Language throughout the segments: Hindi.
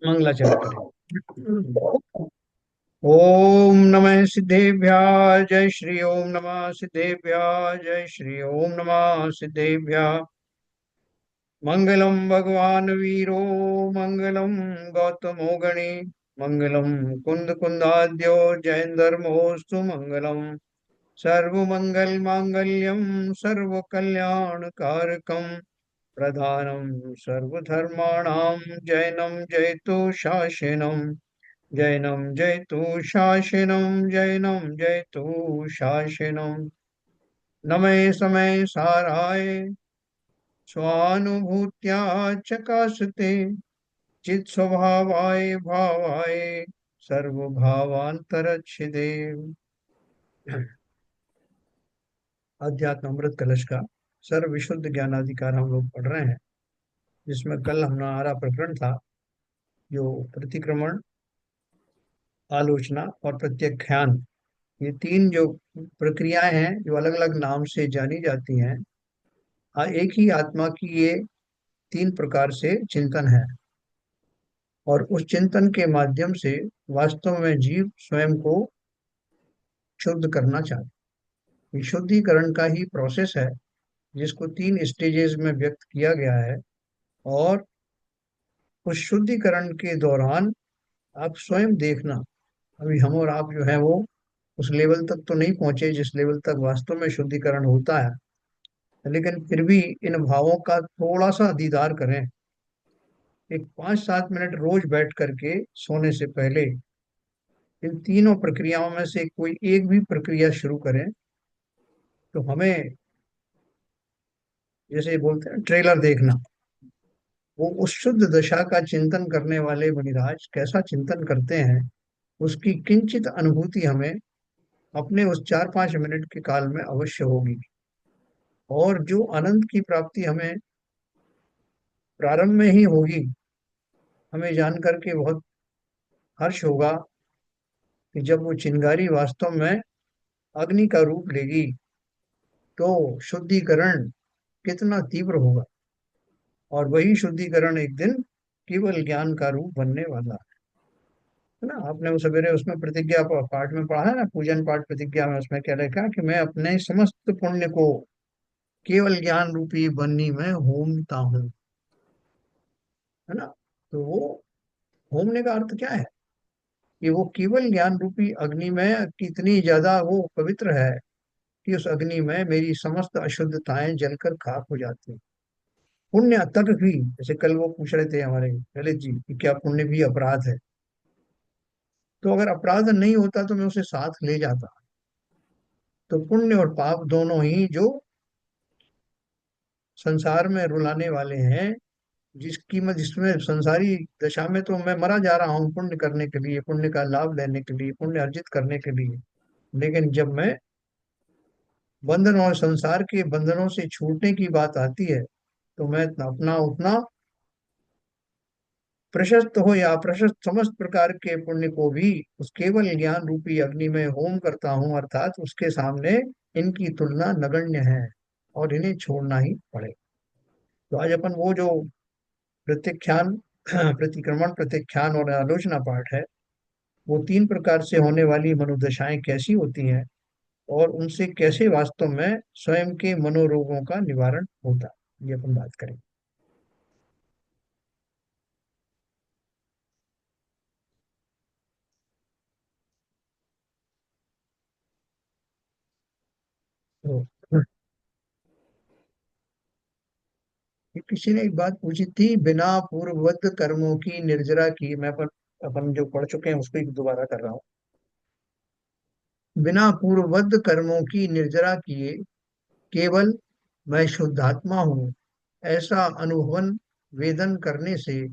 मंगलाचरण करें। ओम नमः सिद्धेभ्याः जय श्री ओम नमः सिद्धेभ्याः जय श्री ओम नमः सिद्धेभ्याः। मंगलम भगवान वीरो मंगलम गौतमो गणे मंगलम कुंद कुंदाद्यो जयंधर्मोस्तु मंगलम सर्वमंगल मांगल्यम सर्वकल्याणकारकम प्रधानम सर्वधर्माणां जैनम जयतु शासनम जैनम जयतु शासनम जैनम जयतु शासनम नमः समय साराय स्वानुभूत्या चकासते चित स्वभावाय भावाय सर्वभावांतरच्छिदे। अध्यात्म अमृत कलश का सर्व विशुद्ध ज्ञानाधिकार हम लोग पढ़ रहे हैं, जिसमें कल हमारा प्रकरण था जो प्रतिक्रमण, आलोचना और प्रत्याख्यान, ये तीन जो प्रक्रियाएं हैं जो अलग अलग नाम से जानी जाती हैं। एक ही आत्मा की ये तीन प्रकार से चिंतन है, और उस चिंतन के माध्यम से वास्तव में जीव स्वयं को शुद्ध करना चाहता है। ये शुद्धिकरण का ही प्रोसेस है, जिसको तीन स्टेजेस में व्यक्त किया गया है। और उस शुद्धिकरण के दौरान आप स्वयं देखना, अभी हम और आप जो है वो उस लेवल तक तो नहीं पहुंचे जिस लेवल तक वास्तव में शुद्धिकरण होता है, लेकिन फिर भी इन भावों का थोड़ा सा दीदार करें। एक 5-7 मिनट रोज बैठ करके सोने से पहले इन तीनों प्रक्रियाओं में से कोई एक भी प्रक्रिया शुरू करें, तो हमें जैसे बोलते हैं ट्रेलर देखना, वो उस शुद्ध दशा का चिंतन करने वाले मुनिराज कैसा चिंतन करते हैं, उसकी किंचित अनुभूति हमें अपने उस 4-5 मिनट के काल में अवश्य होगी। और जो अनंत की प्राप्ति हमें प्रारंभ में ही होगी, हमें जान करके बहुत हर्ष होगा कि जब वो चिंगारी वास्तव में अग्नि का रूप लेगी तो शुद्धिकरण कितना तीव्र होगा। और वही शुद्धिकरण एक दिन केवल ज्ञान का रूप बनने वाला है ना। आपने वो सवेरे उसमें प्रतिज्ञा पाठ में पढ़ा है ना, पूजन पाठ प्रतिज्ञा में, उसमें क्या लिखा कि मैं अपने समस्त पुण्य को केवल ज्ञान रूपी बन्नी में होमता हूँ, है ना। तो वो होमने का अर्थ क्या है कि वो केवल ज्ञान रूपी अग्नि में कितनी ज्यादा वो पवित्र है कि उस अग्नि में मेरी समस्त अशुद्धताएं जलकर खाक हो जाती हैं। पुण्य तक भी, जैसे कल वो पूछ रहे थे हमारे ललित जी कि क्या पुण्य भी अपराध है, तो अगर अपराध नहीं होता तो मैं उसे साथ ले जाता। तो पुण्य और पाप दोनों ही जो संसार में रुलाने वाले हैं, जिसमें संसारी दशा में तो मैं मरा जा रहा हूँ पुण्य करने के लिए, पुण्य का लाभ लेने के लिए, पुण्य अर्जित करने के लिए। लेकिन जब मैं बंधन और संसार के बंधनों से छूटने की बात आती है, तो मैं अपना उतना प्रशस्त हो या अप्रशस्त समस्त प्रकार के पुण्य को भी उस केवल ज्ञान रूपी अग्नि में होम करता हूँ, अर्थात उसके सामने इनकी तुलना नगण्य है और इन्हें छोड़ना ही पड़े। तो आज अपन वो जो प्रत्याख्यान प्रतिक्रमण, प्रत्याख्यान और आलोचना पाठ है, वो तीन प्रकार से होने वाली मनोदशाएं कैसी होती हैं और उनसे कैसे वास्तव में स्वयं के मनोरोगों का निवारण होता है, ये अपन बात करेंगे। तो ये किसी ने एक बात पूछी थी, बिना पूर्ववत कर्मों की निर्जरा की, मैं अपन जो पढ़ चुके हैं उसको ही दोबारा कर रहा हूँ। बिना पूर्ववत कर्मों की निर्जरा किए केवल मैं शुद्धात्मा हूँ ऐसा अनुभवन वेदन करने से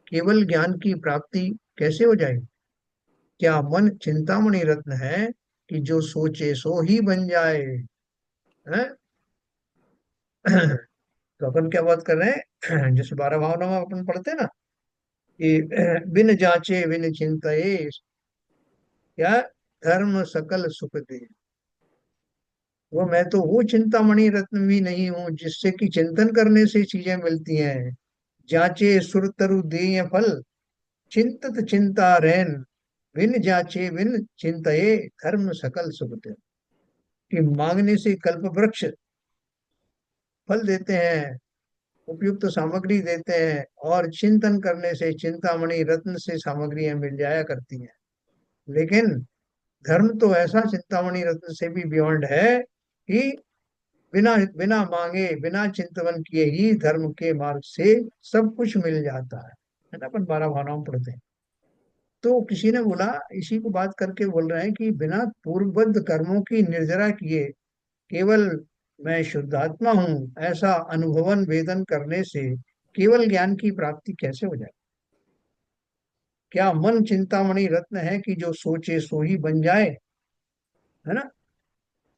केवल ज्ञान की प्राप्ति कैसे हो जाएगी। क्या मन चिंतामणि रत्न है कि जो सोचे सो ही बन जाए, हैं? तो अपन क्या बात कर रहे हैं जैसे 12 भावनाओं में अपन पढ़ते हैं ना कि बिन जांचे बिन चिंतये क्या धर्म सकल सुख दे। वो मैं तो वो चिंतामणि रत्न भी नहीं हूँ जिससे कि चिंतन करने से चीजें मिलती हैं। जांचे सुर तरु दे फल, चिंतत चिंता रैन, विन जाचे विन चिंतये, धर्म सकल सुख ते। कि मांगने से कल्प वृक्ष फल देते हैं, उपयुक्त सामग्री देते हैं, और चिंतन करने से चिंतामणि रत्न से सामग्रियां मिल जाया करती हैं। लेकिन धर्म तो ऐसा चिंतामणि रत्न से भी बियॉन्ड है कि बिना बिना मांगे बिना चिंतवन किए ही धर्म के मार्ग से सब कुछ मिल जाता है ना। अपन 12 भावनाओं में पढ़ते हैं। तो किसी ने बोला, इसी को बात करके बोल रहे हैं कि बिना पूर्वबद्ध कर्मों की निर्जरा किए केवल मैं शुद्धात्मा हूँ ऐसा अनुभवन वेदन करने से केवल ज्ञान की प्राप्ति कैसे हो जाए? क्या मन चिंतामणि रत्न है कि जो सोचे सो ही बन जाए, है ना?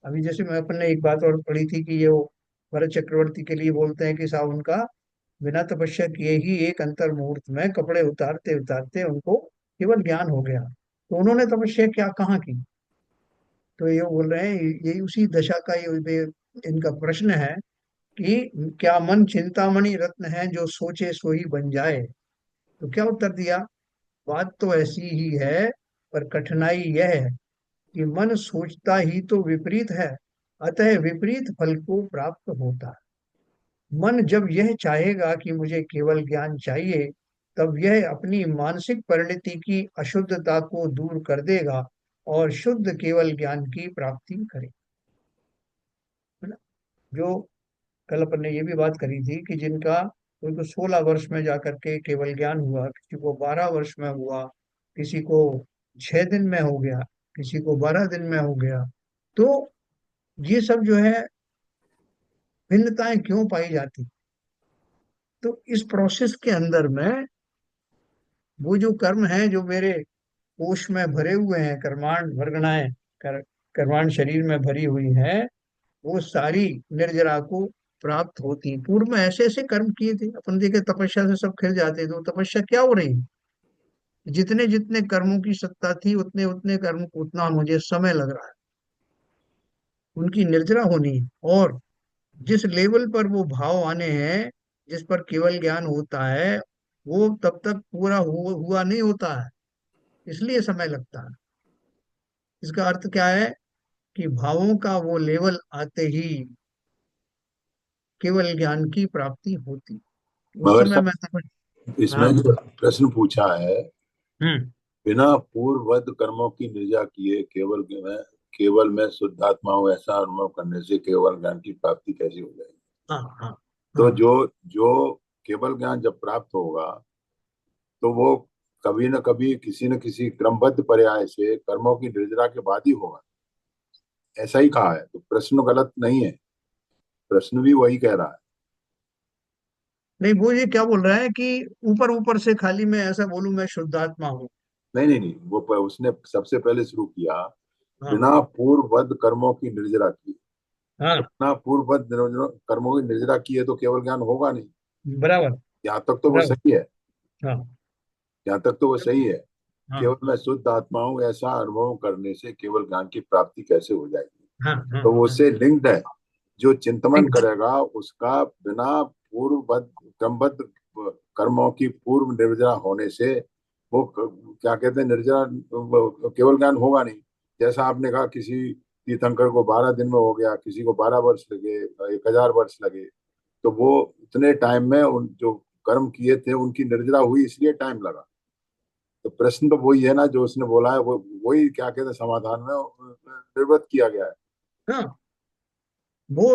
अभी जैसे मैं अपन ने एक बात और पढ़ी थी कि ये वो भरत चक्रवर्ती के लिए बोलते हैं कि साहब उनका बिना तपस्या किए ही एक अंतर मुहूर्त में कपड़े उतारते उतारते उनको केवल ज्ञान हो गया। तो उन्होंने तपस्या क्या कहाँ की? तो ये बोल रहे हैं, यही उसी दशा का ये इनका प्रश्न है कि क्या मन चिंतामणि रत्न है जो सोचे सो ही बन जाए? तो क्या उत्तर दिया? बात तो ऐसी ही है, पर कठिनाई यह है कि मन सोचता ही तो विपरीत है, अतः विपरीत फल को प्राप्त होता है। मन जब यह चाहेगा कि मुझे केवल ज्ञान चाहिए, तब यह अपनी मानसिक परिणति की अशुद्धता को दूर कर देगा और शुद्ध केवल ज्ञान की प्राप्ति करे, है ना? जो कल अपन ने ये भी बात करी थी कि जिनका कोई को 16 वर्ष में जाकर के केवल ज्ञान हुआ, किसी को 12 वर्ष में हुआ, किसी को 6 दिन में हो गया, किसी को 12 दिन में हो गया। तो ये सब जो है भिन्नताएं क्यों पाई जाती? तो इस प्रोसेस के अंदर में वो जो कर्म है जो मेरे कोश में भरे हुए हैं, कर्मांड वर्गणाएं कर्मांड शरीर में भरी हुई है, वो सारी निर्जरा को प्राप्त होती। पूर्व में ऐसे ऐसे कर्म किए थे, अपन देखे तपस्या से सब खिल जाते, तो तपस्या क्या हो रही? जितने जितने कर्मों की सत्ता थी उतने उतने कर्म को उतना मुझे समय लग रहा है, उनकी निर्जरा होनी है। और जिस लेवल पर वो भाव आने हैं, जिस पर केवल ज्ञान होता है, वो तब तक पूरा हुआ नहीं होता है, इसलिए समय लगता है। इसका अर्थ क्या है कि भावों का वो लेवल आते ही केवल ज्ञान की प्राप्ति होती, उस मगर समय में सर, इसमें हाँ। जो प्रश्न पूछा है, हम्म। बिना पूर्ववत कर्मों की निर्जा किए केवल मैं शुद्धात्मा हूँ ऐसा अनुभव करने से केवल ज्ञान की प्राप्ति कैसी हो जाएगी? हाँ हाँ तो हाँ। जो जो केवल ज्ञान जब प्राप्त होगा, तो वो कभी न कभी किसी न किसी क्रमबद्ध पर्याय से कर्मों की निर्जरा के बाद ही होगा, ऐसा ही कहा है। तो प्रश्न गलत नहीं है, प्रश्न भी वही कह रहा है। नहीं, वो ये क्या बोल रहा है कि ऊपर ऊपर से खाली मैं ऐसा बोलूं मैं शुद्धात्मा हूँ। नहीं नहीं नहीं, उसने सबसे पहले शुरू किया, हाँ बिना पूर्ववत कर्मों की निर्जरा की। हाँ। बिना पूर्ववत कर्मों की निर्जरा की है तो केवल ज्ञान होगा नहीं। बराबर। यहाँ तक तो वो बराबर। सही है, हाँ यहाँ तक तो वो सही है। हाँ केवल मैं शुद्ध आत्मा हूँ ऐसा अनुभव करने से केवल ज्ञान की प्राप्ति कैसे हो जाएगी? हाँ हाँ तो वो हाँ। उससे लिंक्ड है। जो चिंतन नहीं, करेगा उसका बिना पूर्वबद्ध क्रमबद्ध कर्मों की पूर्व निर्जरा होने से वो क्या कहते हैं, निर्जरा केवल ज्ञान होगा नहीं। जैसा आपने कहा, किसी तीर्थंकर को 12 दिन में हो गया, किसी को 12 वर्ष लगे, 1000 वर्ष लगे। तो वो उतने टाइम में उन जो कर्म किए थे उनकी निर्जरा हुई, इसलिए टाइम लगा। तो प्रश्न तो वही है ना जो उसने बोला है, वो वही क्या कहते हैं समाधान में निर्वृत्त किया गया है। हाँ। वो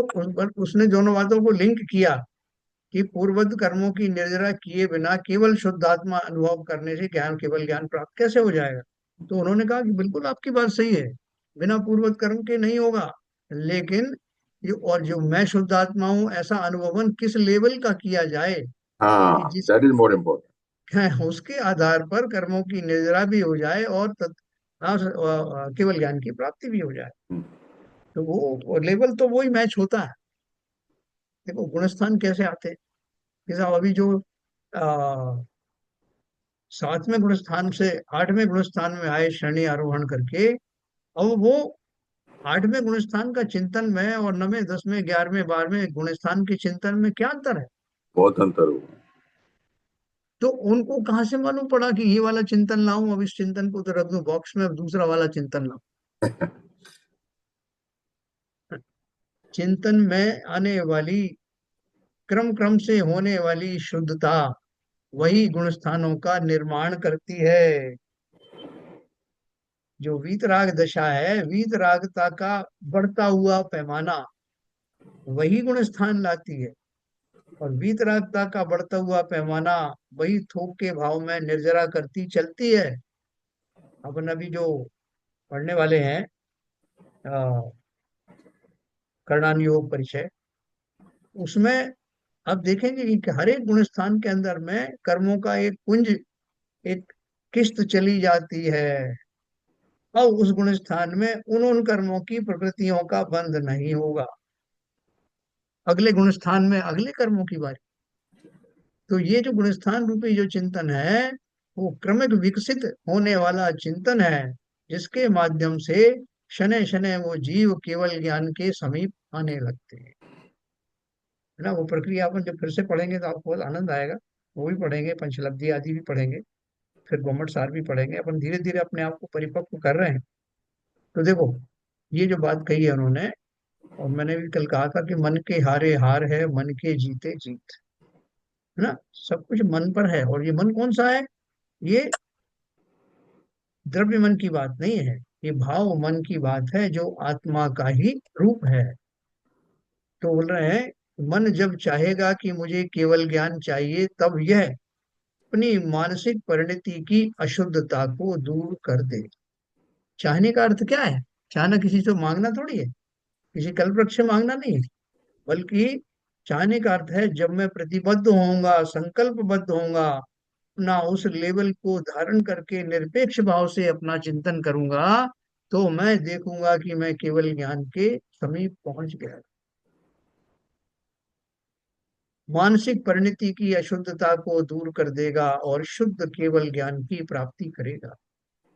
उसने दोनों बातों को लिंक किया कि पूर्वज कर्मों की निर्जरा किए बिना केवल शुद्धात्मा अनुभव करने से ज्ञान केवल ज्ञान प्राप्त कैसे हो जाएगा? तो उन्होंने कहा कि बिल्कुल आपकी बात सही है, बिना पूर्वज कर्म के नहीं होगा। लेकिन जो मैं शुद्धात्मा हूँ ऐसा अनुभवन किस लेवल का किया जाए कि हाँ, जिस दैट इज मोर इम्पोर्टेंट। उसके आधार पर कर्मों की निर्जरा भी हो जाए और केवल ज्ञान की प्राप्ति भी हो जाए। तो वो लेवल तो वही मैच होता है। देखो गुणस्थान कैसे आते हैं कि साहब अभी जो आ, 7वें गुणस्थान से 8वें गुणस्थान में आए श्रेणी आरोहण करके, अब वो 8वें गुणस्थान का चिंतन में और 9वें 10वें 11वें 12वें गुणस्थान के चिंतन में क्या अंतर है? बहुत अंतर हुआ। तो उनको कहाँ से मालूम पड़ा कि ये वाला चिंतन लाऊं, अब इस चिंतन को तो रख दूं बॉक्स में, अब दूसरा वाला चिंतन लाऊं। चिंतन में आने वाली, क्रम क्रम से होने वाली शुद्धता, वही गुण स्थानों का निर्माण करती है। जो वीतराग दशा है, वीतरागता का बढ़ता हुआ पैमाना, वही गुण स्थान लाती है। और वीतरागता का बढ़ता हुआ पैमाना, वही थोक के भाव में निर्जरा करती चलती है। अपन अभी जो पढ़ने वाले हैं, कर्णानुयोग परिचय, उसमें अब देखेंगे कि हर एक गुण स्थान के अंदर में कर्मों का एक पुंज, एक किस्त चली जाती है। अब उस गुण स्थान में उन उन कर्मों की प्रकृतियों का बंध नहीं होगा। अगले गुण स्थान में अगले कर्मों की बारी। तो ये जो गुणस्थान रूपी जो चिंतन है, वो क्रमिक विकसित होने वाला चिंतन है, जिसके माध्यम से शनै शनै वो जीव केवल ज्ञान के समीप आने लगते हैं। है ना, वो प्रक्रिया अपन जब फिर से पढ़ेंगे तो आपको बहुत आनंद आएगा। वो भी पढ़ेंगे, पंचलब्धि आदि भी पढ़ेंगे, फिर गोमट सार भी पढ़ेंगे। अपन धीरे धीरे अपने आप को परिपक्व कर रहे हैं। तो देखो, ये जो बात कही है उन्होंने, और मैंने भी कल कहा था कि मन के हारे हार है, मन के जीते जीत। है ना, सब कुछ मन पर है। और ये मन कौन सा है? ये द्रव्य मन की बात नहीं है, ये भाव मन की बात है, जो आत्मा का ही रूप है। तो बोल रहे हैं, मन जब चाहेगा कि मुझे केवल ज्ञान चाहिए, तब यह अपनी मानसिक परिणति की अशुद्धता को दूर कर दे। चाहने का अर्थ क्या है? चाहना किसी से मांगना थोड़ी है, किसी कल्प वृक्ष से मांगना नहीं है। बल्कि चाहने का अर्थ है, जब मैं प्रतिबद्ध होऊंगा, संकल्पबद्ध होऊंगा, अपना उस लेवल को धारण करके निरपेक्ष भाव से अपना चिंतन करूंगा, तो मैं देखूंगा कि मैं केवल ज्ञान के समीप पहुंच गया। मानसिक परिणति की अशुद्धता को दूर कर देगा और शुद्ध केवल ज्ञान की प्राप्ति करेगा।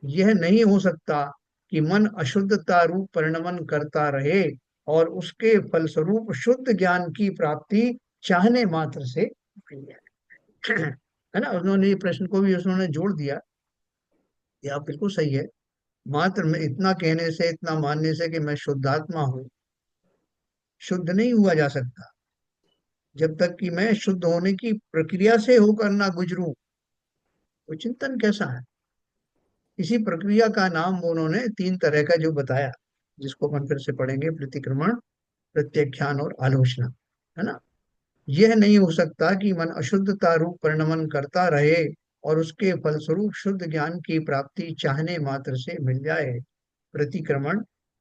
यह नहीं हो सकता कि मन अशुद्धता रूप परिणमन करता रहे और उसके फलस्वरूप शुद्ध ज्ञान की प्राप्ति चाहने मात्र से हुई है। है ना, उन्होंने ये प्रश्न को भी उन्होंने जोड़ दिया। ये आप बिल्कुल सही है। मात्र में इतना कहने से, इतना मानने से कि मैं शुद्धात्मा हूँ, शुद्ध नहीं हुआ जा सकता। जब तक कि मैं शुद्ध होने की प्रक्रिया से होकर ना गुजरूं, वो चिंतन कैसा है? इसी प्रक्रिया का नाम उन्होंने तीन तरह का जो बताया, जिसको अपन फिर से पढ़ेंगे, प्रतिक्रमण, प्रत्याख्यान और आलोचना। है ना, यह नहीं हो सकता कि मन अशुद्धता रूप परिणमन करता रहे और उसके फलस्वरूप शुद्ध ज्ञान की प्राप्ति चाहने मात्र से मिल जाए। प्रतिक्रमण,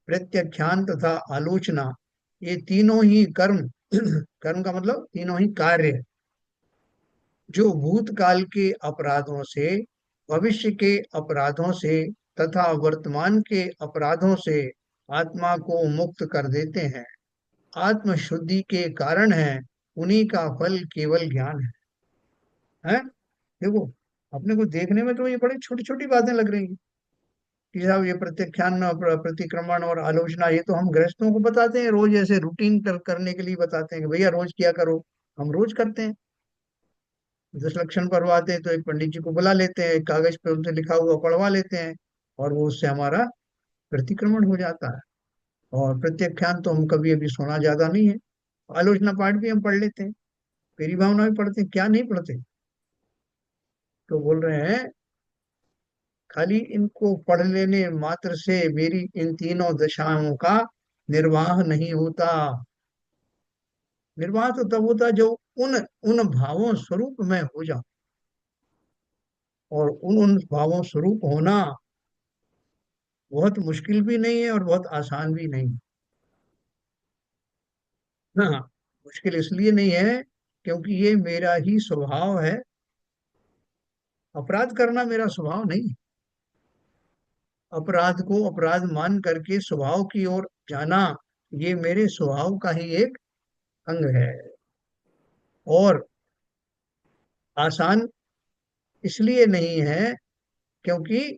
प्रत्याख्यान तथा आलोचना, ये तीनों ही कर्म कर्म का मतलब तीनों ही कार्य, जो भूतकाल के अपराधों से, भविष्य के अपराधों से तथा वर्तमान के अपराधों से आत्मा को मुक्त कर देते हैं, आत्म शुद्धि के कारण है, उन्हीं का फल केवल ज्ञान है। देखो, अपने को देखने में तो ये बड़ी छोटी छोटी बातें लग रही हैं कि साहब ये प्रत्याख्यान और प्रतिक्रमण और आलोचना, ये तो हम गृहस्थों को बताते हैं रोज, ऐसे रूटीन करने के लिए बताते हैं कि भैया रोज किया करो। हम रोज करते हैं। 10 लक्षण पढ़वाते हैं तो एक पंडित जी को बुला लेते हैं, एक कागज पे उनसे लिखा हुआ पढ़वा लेते हैं, और वो उससे हमारा प्रतिक्रमण हो जाता है। और प्रत्याख्यान तो हम कभी अभी सुना ज्यादा नहीं है। आलोचना पाठ भी हम पढ़ लेते हैं, मेरी भावना भी पढ़ते हैं, क्या नहीं पढ़ते। तो बोल रहे हैं, खाली इनको पढ़ लेने मात्र से मेरी इन तीनों दशाओं का निर्वाह नहीं होता। निर्वाह तो तब होता जो उन उन भावों स्वरूप में हो जाऊं। और उन भावों स्वरूप होना बहुत मुश्किल भी नहीं है और बहुत आसान भी नहीं है। हाँ, मुश्किल इसलिए नहीं है क्योंकि ये मेरा ही स्वभाव है। अपराध करना मेरा स्वभाव नहीं है। अपराध को अपराध मान करके स्वभाव की ओर जाना, ये मेरे स्वभाव का ही एक अंग है। और आसान इसलिए नहीं है क्योंकि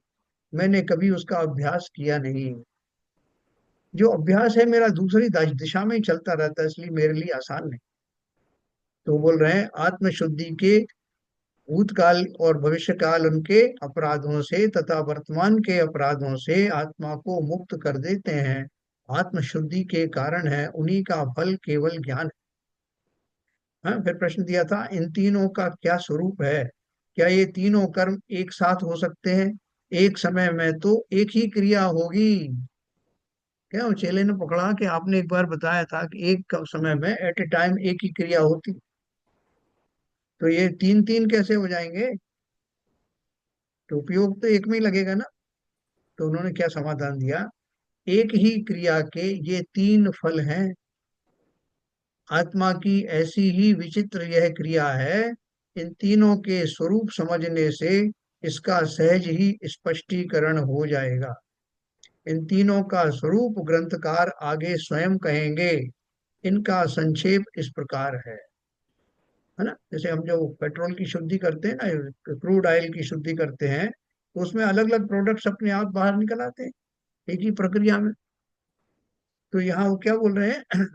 मैंने कभी उसका अभ्यास किया नहीं। जो अभ्यास है मेरा दूसरी दिशा में ही चलता रहता है, इसलिए मेरे लिए आसान नहीं। तो बोल रहे हैं, आत्मशुद्धि के भूतकाल और भविष्यकाल उनके अपराधों से तथा वर्तमान के अपराधों से आत्मा को मुक्त कर देते हैं। आत्म शुद्धि के कारण है, उन्हीं का फल केवल ज्ञान है। हाँ, फिर प्रश्न दिया था, इन तीनों का क्या स्वरूप है? क्या ये तीनों कर्म एक साथ हो सकते हैं? एक समय में तो एक ही क्रिया होगी। क्या वो चेले ने पकड़ा कि आपने एक बार बताया था कि एक समय में एट ए टाइम एक ही क्रिया होती, तो ये तीन तीन कैसे हो जाएंगे? तो उपयोग तो एक में ही लगेगा ना। तो उन्होंने क्या समाधान दिया, एक ही क्रिया के ये तीन फल हैं। आत्मा की ऐसी ही विचित्र यह क्रिया है। इन तीनों के स्वरूप समझने से इसका सहज ही स्पष्टीकरण हो जाएगा। इन तीनों का स्वरूप ग्रंथकार आगे स्वयं कहेंगे। इनका संक्षेप इस प्रकार है ना। जैसे हम जो पेट्रोल की शुद्धि करते हैं ना, क्रूड ऑयल की शुद्धि करते हैं, तो उसमें अलग अलग प्रोडक्ट्स अपने आप बाहर निकल आते हैं एक ही प्रक्रिया में। तो यहाँ वो क्या बोल रहे हैं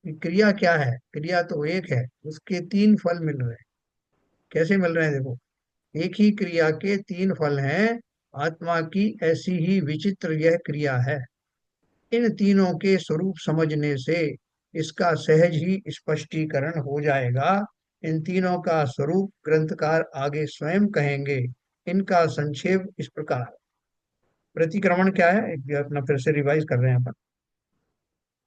कि क्रिया क्या है? क्रिया तो एक है, उसके तीन फल मिल रहे हैं। कैसे मिल रहे हैं देखो, एक ही क्रिया के तीन फल हैं। आत्मा की ऐसी ही विचित्र यह क्रिया है। इन तीनों के स्वरूप समझने से इसका सहज ही स्पष्टीकरण हो जाएगा। इन तीनों का स्वरूप ग्रंथकार आगे स्वयं कहेंगे। इनका संक्षेप इस प्रकार। प्रतिक्रमण क्या है, एक अपना फिर से रिवाइज कर रहे हैं अपन।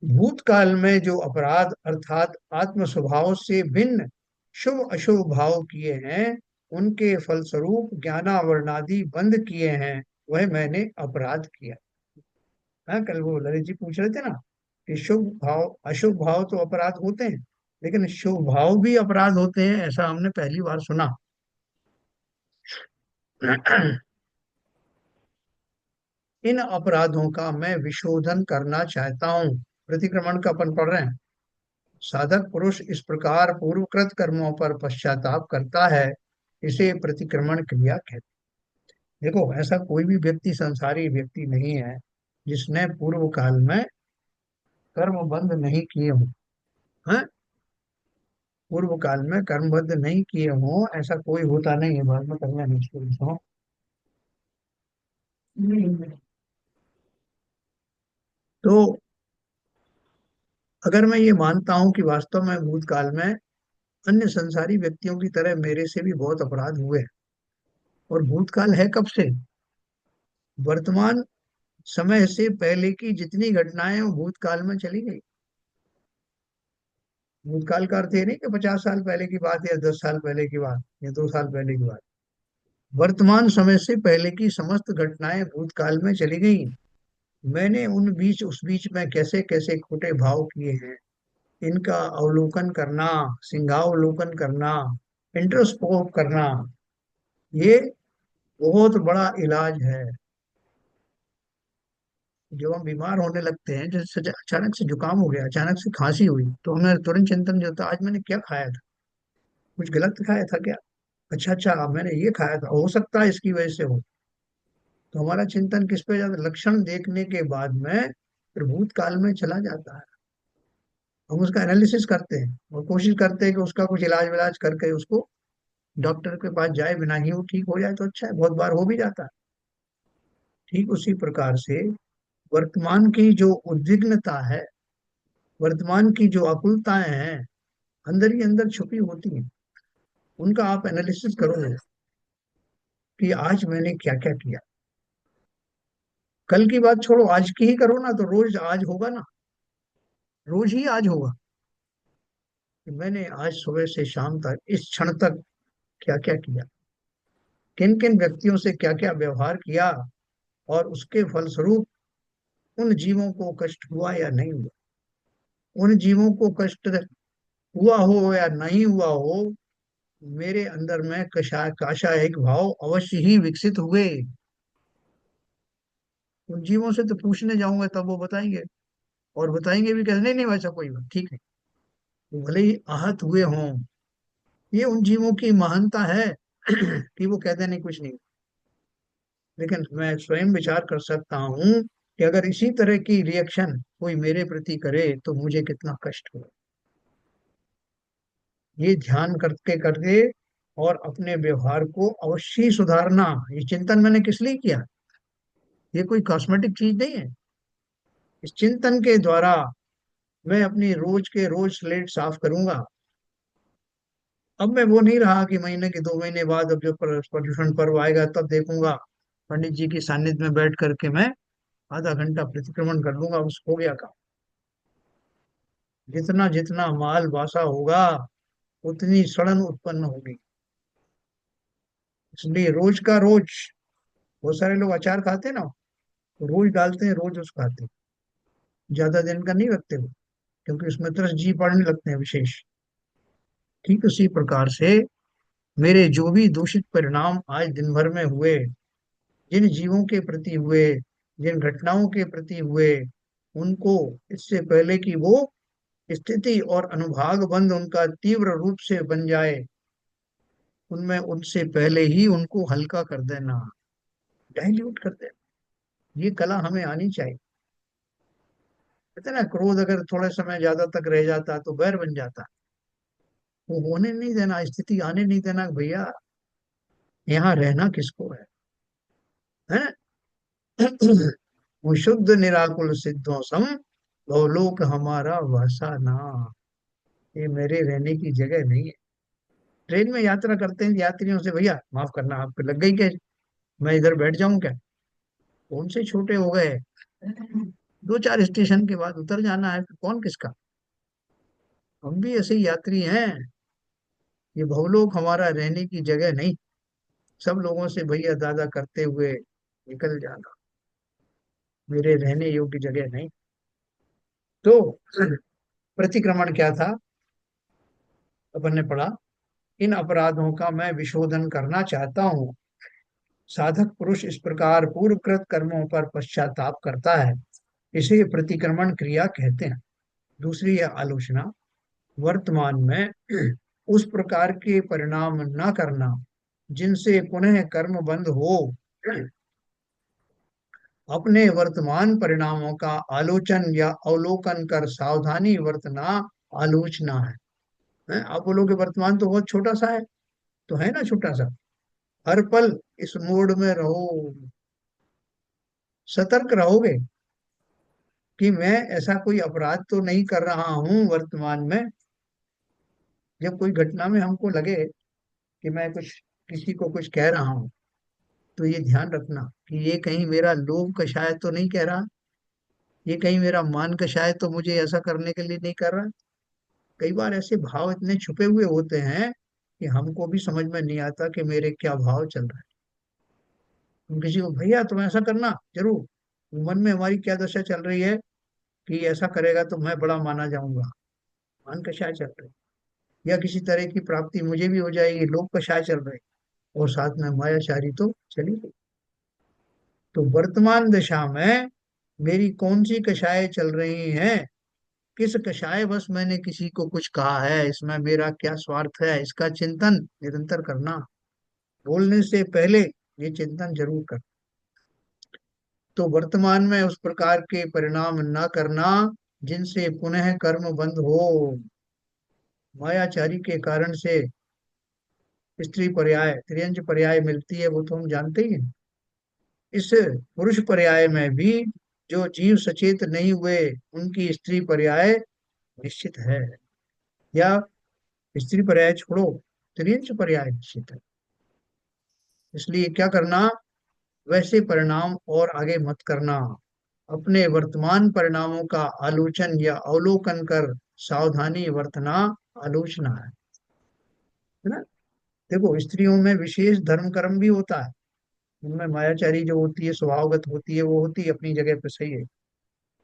भूतकाल में जो अपराध अर्थात आत्म स्वभाव से भिन्न शुभ अशुभ भाव किए हैं, उनके फलस्वरूप ज्ञानावरणादि बंद किए हैं, वह मैंने अपराध किया। हाँ, कल वो ललित जी पूछ रहे थे ना कि शुभ भाव अशुभ भाव तो अपराध होते हैं, लेकिन शुभ भाव भी अपराध होते हैं, ऐसा हमने पहली बार सुना। इन अपराधों का मैं विशोधन करना चाहता हूँ। प्रतिक्रमण का अपन पढ़ रहे हैं। साधक पुरुष इस प्रकार पूर्वकृत कर्मों पर पश्चाताप करता है, इसे प्रतिक्रमण क्रिया कहते हैं। देखो, ऐसा कोई भी व्यक्ति, संसारी व्यक्ति नहीं है जिसने पूर्व काल में कर्म बंद नहीं किए हों। हाँ? पूर्व काल में कर्मबद्ध नहीं किए हों, ऐसा कोई होता नहीं है। बाद में करना नहीं छोड़ता। तो अगर मैं ये मानता हूं कि वास्तव में भूतकाल में अन्य संसारी व्यक्तियों की तरह मेरे से भी बहुत अपराध हुए हैं, और भूतकाल है कब से? वर्तमान समय से पहले की जितनी घटनाएं हैं, वो भूतकाल में चली गई। भूतकाल का अर्थ ये नहीं कि 50 साल पहले की बात या 10 साल पहले की बात या 2 साल पहले की बात। वर्तमान समय से पहले की समस्त घटनाएं भूतकाल में चली गई। मैंने उस बीच में कैसे कैसे खोटे भाव किए हैं, इनका अवलोकन करना, सिंहावलोकन करना, इंट्रोस्पेक्ट करना, ये बहुत बड़ा इलाज है। जब हम बीमार होने लगते हैं, जैसे अचानक से जुकाम हो गया, अचानक से खांसी हुई, तो हमें तुरंत चिंतन जो होता है, आज मैंने क्या खाया था? कुछ गलत खाया था क्या? अच्छा अच्छा, अब मैंने ये खाया था, हो सकता है इसकी वजह से हो। तो हमारा चिंतन किस पे जाता है? लक्षण देखने के बाद में फिर भूतकाल में चला जाता है। हम उसका एनालिसिस करते हैं और कोशिश करते हैं कि उसका कुछ इलाज विलाज करके उसको डॉक्टर के पास जाए, बिना ही वो ठीक हो जाए तो अच्छा है। बहुत बार हो भी जाता है। ठीक उसी प्रकार से वर्तमान की जो उद्विग्नता है, वर्तमान की जो आकुलताएं हैं, अंदर ही अंदर छुपी होती हैं। उनका आप एनालिसिस करोगे कि आज मैंने क्या क्या किया। कल की बात छोड़ो, आज की ही करो ना, तो रोज आज होगा ना। रोज ही आज होगा कि मैंने आज सुबह से शाम तक, इस क्षण तक क्या क्या किया, किन किन व्यक्तियों से क्या क्या व्यवहार किया, और उसके फलस्वरूप उन जीवों को कष्ट हुआ या नहीं हुआ। उन जीवों को कष्ट हुआ हो या नहीं हुआ हो, मेरे अंदर में काशा एक भाव अवश्य ही विकसित हुए। उन जीवों से तो पूछने जाऊंगा तब वो बताएंगे, और बताएंगे भी कैसे, नहीं नहीं वैसा कोई बात ठीक है। तो भले ही आहत हुए हों, ये उन जीवों की महानता है कि वो कहते नहीं कुछ नहीं। लेकिन मैं स्वयं विचार कर सकता हूँ कि अगर इसी तरह की रिएक्शन कोई मेरे प्रति करे तो मुझे कितना कष्ट हो। ये ध्यान करते करते और अपने व्यवहार को अवश्य ही सुधारना। ये चिंतन मैंने किस लिए किया? ये कोई कॉस्मेटिक चीज नहीं है। इस चिंतन के द्वारा मैं अपनी रोज के रोज स्लेट साफ करूंगा। अब मैं वो नहीं रहा कि महीने के 2 महीने बाद अब जो पर्यूषण पर्व आएगा तब देखूंगा, पंडित जी की सानिध्य में बैठ करके मैं आधा घंटा प्रतिक्रमण कर लूंगा, बस हो गया काम। जितना जितना माल बासा होगा उतनी सड़न उत्पन्न होगी। इसलिए रोज का रोज, बहुत सारे लोग अचार खाते हैं ना, तो रोज डालते हैं, रोज उसको खाते हैं, ज्यादा दिन का नहीं रखते वो, क्योंकि उसमें तरस जी पड़ने लगते हैं विशेष। ठीक उसी प्रकार से मेरे जो भी दूषित परिणाम आज दिन भर में हुए, जिन जीवों के प्रति हुए, जिन घटनाओं के प्रति हुए, उनको इससे पहले कि वो स्थिति और अनुभाग बंद उनका तीव्र रूप से बन जाए, उनमें उनसे पहले ही उनको हल्का कर देना, डाइल्यूट कर देना। ये कला हमें आनी चाहिए। कहते हैं ना, क्रोध अगर थोड़े समय ज्यादा तक रह जाता तो बैर बन जाता। वो होने नहीं देना, स्थिति आने नहीं देना कि भैया यहाँ रहना किसको है? वो शुद्ध निराकुल सिद्धों सम भवलोक हमारा वासा ना। ये मेरे रहने की जगह नहीं है। ट्रेन में यात्रा करते हैं यात्रियों से, भैया माफ करना आपको लग गई क्या, मैं इधर बैठ जाऊं क्या? कौन से छोटे हो गए, 2 4 स्टेशन के बाद उतर जाना है, फिर कौन किसका। हम भी ऐसे ही यात्री हैं। ये भवलोक हमारा रहने की जगह नहीं। सब लोगों से भैया दादा करते हुए निकल जाना मेरे रहने योग्य जगह नहीं। तो प्रतिक्रमण क्या था? अपन ने पढ़ा, इन अपराधों का मैं विशोधन करना चाहता हूँ। साधक पुरुष इस प्रकार पूर्वकृत कर्मों पर पश्चाताप करता है, इसे प्रतिक्रमण क्रिया कहते हैं। दूसरी है आलोचना। वर्तमान में उस प्रकार के परिणाम न करना जिनसे पुनः कर्म बंद हो। अपने वर्तमान परिणामों का आलोचन या अवलोकन कर सावधानी बरतना आलोचना है। आप बोलोगे वर्तमान तो बहुत छोटा सा है, तो है ना छोटा सा। हर पल इस मोड में रहो, सतर्क रहोगे कि मैं ऐसा कोई अपराध तो नहीं कर रहा हूं वर्तमान में। जब कोई घटना में हमको लगे कि मैं कुछ किसी को कुछ कह रहा हूं, तो ये ध्यान रखना कि ये कहीं मेरा लोभ का शायद तो नहीं कह रहा, ये कहीं मेरा मान का शायद तो मुझे ऐसा करने के लिए नहीं कर रहा। कई बार ऐसे भाव इतने छुपे हुए होते हैं कि हमको भी समझ में नहीं आता कि मेरे क्या भाव चल रहा है। हम किसी को भैया तुम ऐसा करना जरूर, मन में हमारी क्या दशा चल रही है कि ऐसा करेगा तो मैं बड़ा माना जाऊंगा, मान का शायद चल रहा है। या किसी तरह की प्राप्ति मुझे भी हो जाएगी, लोग का शायद चल रहा है, और साथ में मायाचारी तो चली गई। तो वर्तमान दशा में मेरी कौन सी कषायें चल रही हैं, किस कषाय बस मैंने किसी को कुछ कहा है, इसमें मेरा क्या स्वार्थ है, इसका चिंतन निरंतर करना। बोलने से पहले ये चिंतन जरूर कर। तो वर्तमान में उस प्रकार के परिणाम न करना जिनसे पुनः कर्म बंद हो। मायाचारी के कारण से स्त्री पर्याय त्रियंज पर्याय मिलती है, वो तो हम जानते ही हैं। इस पुरुष पर्याय में भी जो जीव सचेत नहीं हुए उनकी स्त्री पर्याय निश्चित है। या स्त्री पर्याय छोड़ो, त्रियंच पर्याय निश्चित है। इसलिए क्या करना, वैसे परिणाम और आगे मत करना। अपने वर्तमान परिणामों का आलोचन या अवलोकन कर सावधानी बरतना आलोचना है ना। देखो स्त्रियों में विशेष धर्म कर्म भी होता है, उनमें मायाचारी जो होती है स्वभावगत होती है, वो होती है अपनी जगह पे सही है।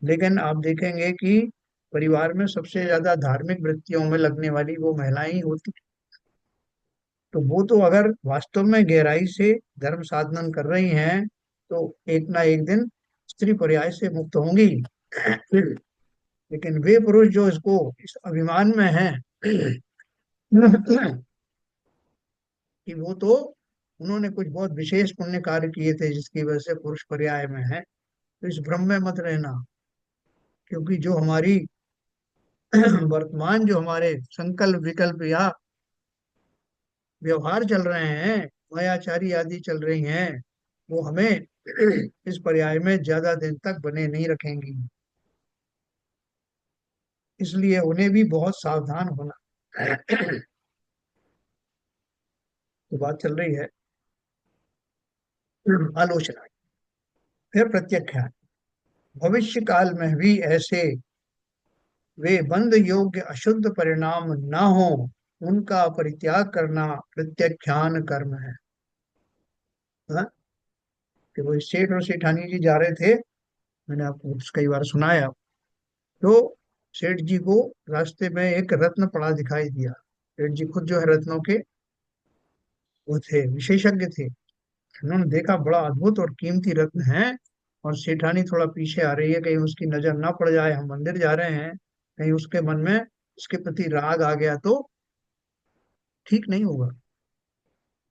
लेकिन आप देखेंगे कि परिवार में सबसे ज्यादा धार्मिक वृत्तियों में लगने वाली वो महिलाएं ही होती। तो वो तो अगर वास्तव में गहराई से धर्म साधन कर रही हैं तो एक ना एक दिन स्त्री पर्याय से मुक्त होंगी। लेकिन वे पुरुष जो इसको इस अभिमान में हैं कि वो तो उन्होंने कुछ बहुत विशेष पुण्य कार्य किए थे जिसकी वजह से पुरुष पर्याय में है, तो इस भ्रम में मत रहना। क्योंकि जो हमारी वर्तमान जो हमारे संकल्प विकल्प या व्यवहार चल रहे हैं, मायाचारी आदि चल रही हैं, वो हमें इस पर्याय में ज्यादा दिन तक बने नहीं रखेंगी। इसलिए उन्हें भी बहुत सावधान होना। तो बात चल रही है आलोचना। फिर प्रत्याख्यान। भविष्य काल में भी ऐसे वे बंध योग्य अशुद्ध परिणाम न हो, उनका परित्याग करना प्रत्याख्यान कर्म है। हाँ? कि वो सेठ और सेठानी जी जा रहे थे, मैंने आपको कई बार सुनाया। तो सेठ जी को रास्ते में एक रत्न पड़ा दिखाई दिया। सेठ जी खुद जो है रत्नों के वो थे, विशेषज्ञ थे। उन्होंने देखा बड़ा अद्भुत और कीमती रत्न है, और सेठानी थोड़ा पीछे आ रही है, कहीं उसकी नजर ना पड़ जाए, हम मंदिर जा रहे हैं, कहीं उसके मन में उसके प्रति राग आ गया तो ठीक नहीं होगा।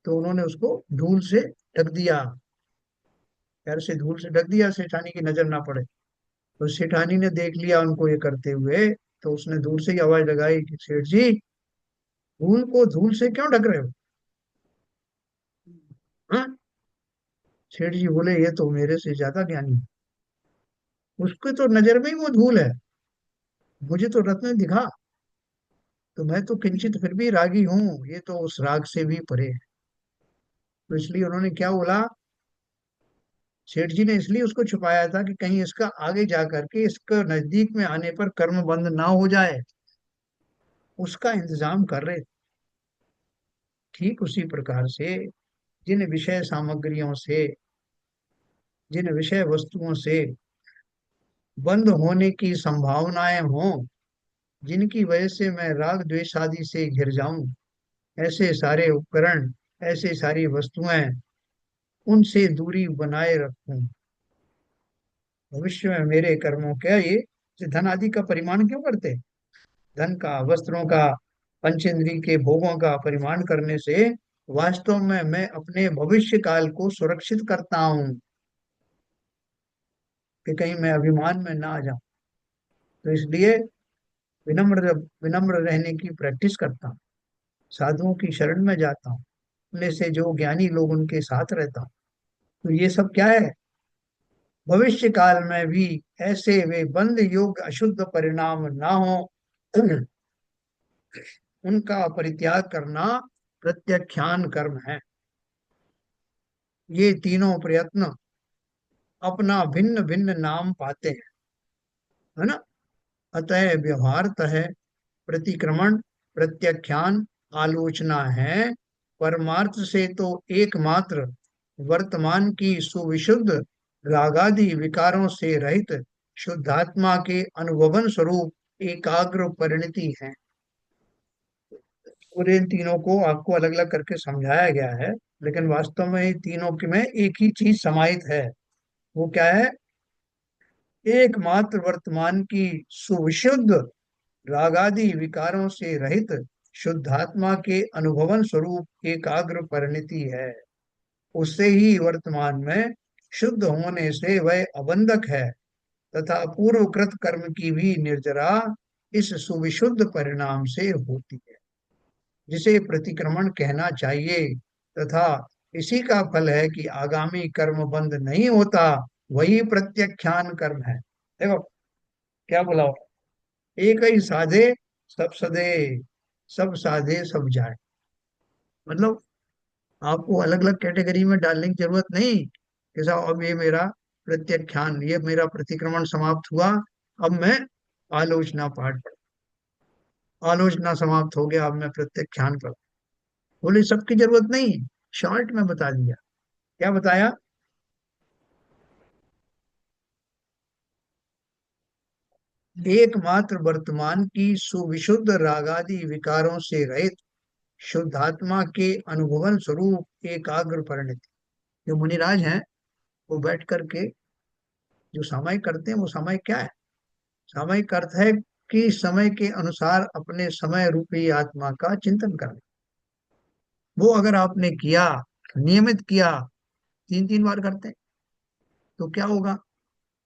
तो उन्होंने उसको धूल से ढक दिया, पैर से धूल से ढक दिया, सेठानी की नजर ना पड़े। तो सेठानी ने देख लिया उनको ये करते हुए, तो उसने दूर से ही आवाज लगाई कि सेठ जी, धूल को धूल से क्यों ढक रहे हो? हाँ? सेठ जी बोले, ये तो मेरे से ज्यादा ज्ञानी है, उसके तो नजर में ही वो धूल है, मुझे तो रत्न दिखा, तो मैं तो किंचित फिर भी रागी हूँ, ये तो उस राग से भी परे है। तो इसलिए उन्होंने क्या बोला, सेठ जी ने इसलिए उसको छुपाया था कि कहीं इसका आगे जा करके इसका नजदीक में आने पर कर्म बंद ना हो जाए, उसका इंतजाम कर रहे थे। ठीक उसी प्रकार से जिन विषय सामग्रियों से, जिन विषय वस्तुओं से बंद होने की संभावनाएं हों, जिनकी वजह से मैं राग द्वेष आदि से घिर जाऊं, ऐसे सारे उपकरण, ऐसे सारी वस्तुएं, उनसे दूरी बनाए रखूं। भविष्य में मेरे कर्मों क्या ये धन आदि का परिमाण क्यों करते? धन का, वस्त्रों का, पंचेंद्री के भोगों का परिमाण करने से वास्तव में मैं अपने भविष्य काल को सुरक्षित करता हूँ, कि कहीं मैं अभिमान में ना आ जाऊं। तो इसलिए विनम्र विनम्र रहने की प्रैक्टिस करता हूँ, साधुओं की शरण में जाता हूँ, अपने से जो ज्ञानी लोग उनके साथ रहता हूँ। तो ये सब क्या है, भविष्य काल में भी ऐसे वे बंद योग्य अशुद्ध परिणाम ना हो, उनका परित्याग करना प्रत्याख्यान कर्म है। ये तीनों प्रयत्न अपना भिन्न भिन्न नाम पाते हैं, है ना। अतः व्यवहारतः प्रतिक्रमण, प्रत्याख्यान, आलोचना है। परमार्थ से तो एकमात्र वर्तमान की सुविशुद्ध रागादि विकारों से रहित शुद्धात्मा के अनुभवन स्वरूप एकाग्र परिणति है। पूरे इन तीनों को आपको अलग अलग करके समझाया गया है, लेकिन वास्तव में इन तीनों के में एक ही चीज समाहित है। वो क्या है, एकमात्र वर्तमान की सुविशुद्ध रागादि विकारों से रहित शुद्धात्मा के अनुभवन स्वरूप एकाग्र परिणति है। उससे ही वर्तमान में शुद्ध होने से वह अबंधक है, तथा पूर्वकृत कर्म की भी निर्जरा इस सुविशुद्ध परिणाम से होती है, जिसे प्रतिक्रमण कहना चाहिए। तथा इसी का फल है कि आगामी कर्म बंद नहीं होता, वही प्रत्याख्यान कर्म है। देखो क्या बोला हुआ है? एक ही साधे सब सदे, सब साधे सब जाए। मतलब आपको अलग अलग कैटेगरी में डालने की जरूरत नहीं कि साहब अब ये मेरा प्रत्याख्यान, ये मेरा प्रतिक्रमण समाप्त हुआ, अब मैं आलोचना पाठ पढ़, आलोचना समाप्त हो गया, अब मैं प्रत्याख्यान कर। बोले सबकी जरूरत नहीं, शॉर्ट में बता दिया। क्या बताया, एकमात्र वर्तमान की सुविशुद्ध रागादि विकारों से रहित शुद्धात्मा के अनुभवन स्वरूप एकाग्र परिणति। जो मुनिराज हैं वो बैठ करके जो सामायिक करते हैं, वो सामायिक क्या है, सामायिक अर्थ है कि समय के अनुसार अपने समय रूपी आत्मा का चिंतन करना। वो अगर आपने किया, नियमित किया, तीन तीन बार करते हैं, तो क्या होगा,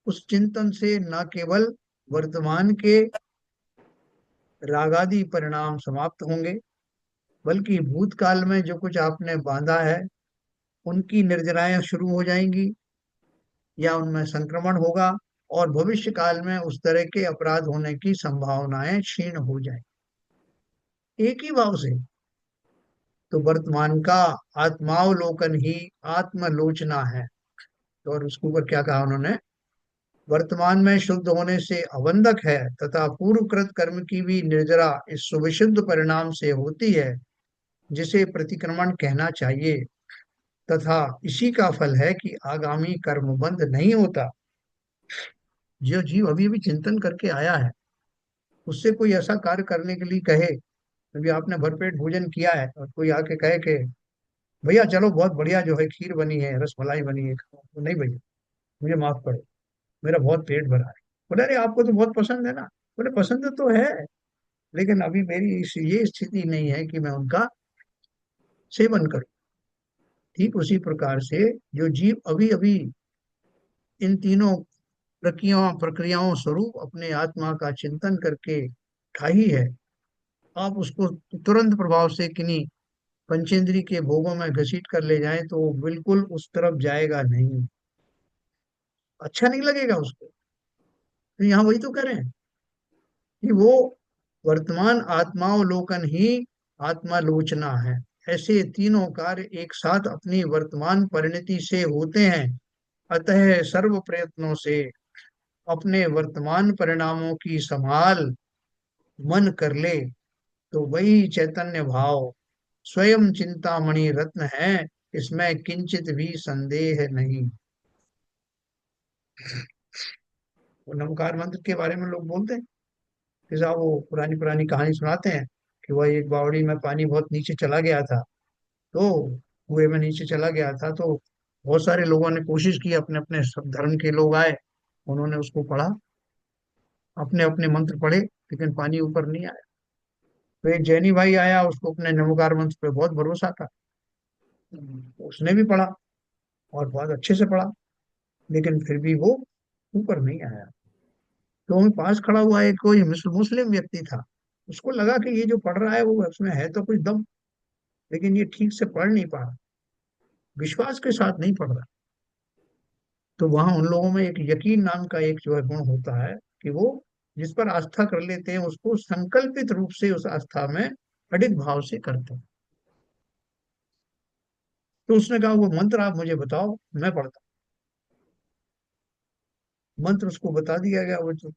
उस चिंतन से न केवल वर्तमान के रागादि परिणाम समाप्त होंगे, बल्कि भूतकाल में जो कुछ आपने बांधा है उनकी निर्जराएं शुरू हो जाएंगी या उनमें संक्रमण होगा, और भविष्य काल में उस तरह के अपराध होने की संभावनाएं क्षीण हो जाए, एक ही भाव से। तो वर्तमान का आत्मावलोकन ही आत्मलोचना है। तो और उसके ऊपर क्या कहा उन्होंने, वर्तमान में शुद्ध होने से अबंधक है तथा पूर्वकृत कर्म की भी निर्जरा इस सुविशुद्ध परिणाम से होती है, जिसे प्रतिक्रमण कहना चाहिए, तथा इसी का फल है कि आगामी कर्म बंध नहीं होता। जो जीव अभी अभी चिंतन करके आया है, उससे कोई ऐसा कार्य करने के लिए कहे, अभी आपने भरपेट भोजन किया है और कोई आके कहे कि भैया चलो बहुत बढ़िया जो है खीर बनी है, रसमलाई बनी है, तो नहीं भैया, मुझे माफ करो, मेरा बहुत पेट भरा है। बोले अरे आपको तो बहुत पसंद है ना। बोले पसंद तो है, लेकिन अभी मेरी ये स्थिति नहीं है कि मैं उनका सेवन करूं। ठीक उसी प्रकार से जो जीव अभी अभी इन तीनों प्रक्रियाओं प्रक्रियाओं स्वरूप अपने आत्मा का चिंतन करके ठाई है, आप उसको तुरंत प्रभाव से किन्हीं पंचेंद्री के भोगों में घसीट कर ले जाएं तो वो बिल्कुल उस तरफ जाएगा नहीं, अच्छा नहीं लगेगा उसको। तो यहाँ वही तो कह रहे हैं कि वो वर्तमान आत्मावलोकन ही आत्मालोचना है। ऐसे तीनों कार्य एक साथ अपनी वर्तमान परिणति से होते हैं, अतः सर्व प्रयत्नों से अपने वर्तमान परिणामों की संभाल मन कर ले, तो वही चैतन्य भाव स्वयं चिंतामणि रत्न है, इसमें किंचित भी संदेह नहीं। वो नमकार मंत्र के बारे में लोग बोलते हैं कि साहब वो पुरानी पुरानी कहानी सुनाते हैं कि वह एक बावड़ी में पानी बहुत नीचे चला गया था, तो कुएं में नीचे चला गया था, तो बहुत सारे लोगों ने कोशिश की, अपने अपने सब धर्म के लोग आए, उन्होंने उसको पढ़ा, अपने अपने मंत्र पढ़े, लेकिन पानी ऊपर नहीं आया। तो एक जैनी भाई आया, उसको अपने नमोकार मंत्र पे बहुत भरोसा था, उसने भी पढ़ा और बहुत अच्छे से पढ़ा, लेकिन फिर भी वो ऊपर नहीं आया। तो वहीं पास खड़ा हुआ एक कोई मुस्लिम व्यक्ति था, उसको लगा कि ये जो पढ़ रहा है वो उसमें है तो कुछ दम, लेकिन ये ठीक से पढ़ नहीं पा रहा, विश्वास के साथ नहीं पढ़ रहा। तो वहां उन लोगों में एक यकीन नाम का एक जो है गुण होता है कि वो जिस पर आस्था कर लेते हैं उसको संकल्पित रूप से उस आस्था में अडिग भाव से करते हैं। तो उसने कहा वो मंत्र आप मुझे बताओ, मैं पढ़ता हूँ। मंत्र उसको बता दिया गया, वो जो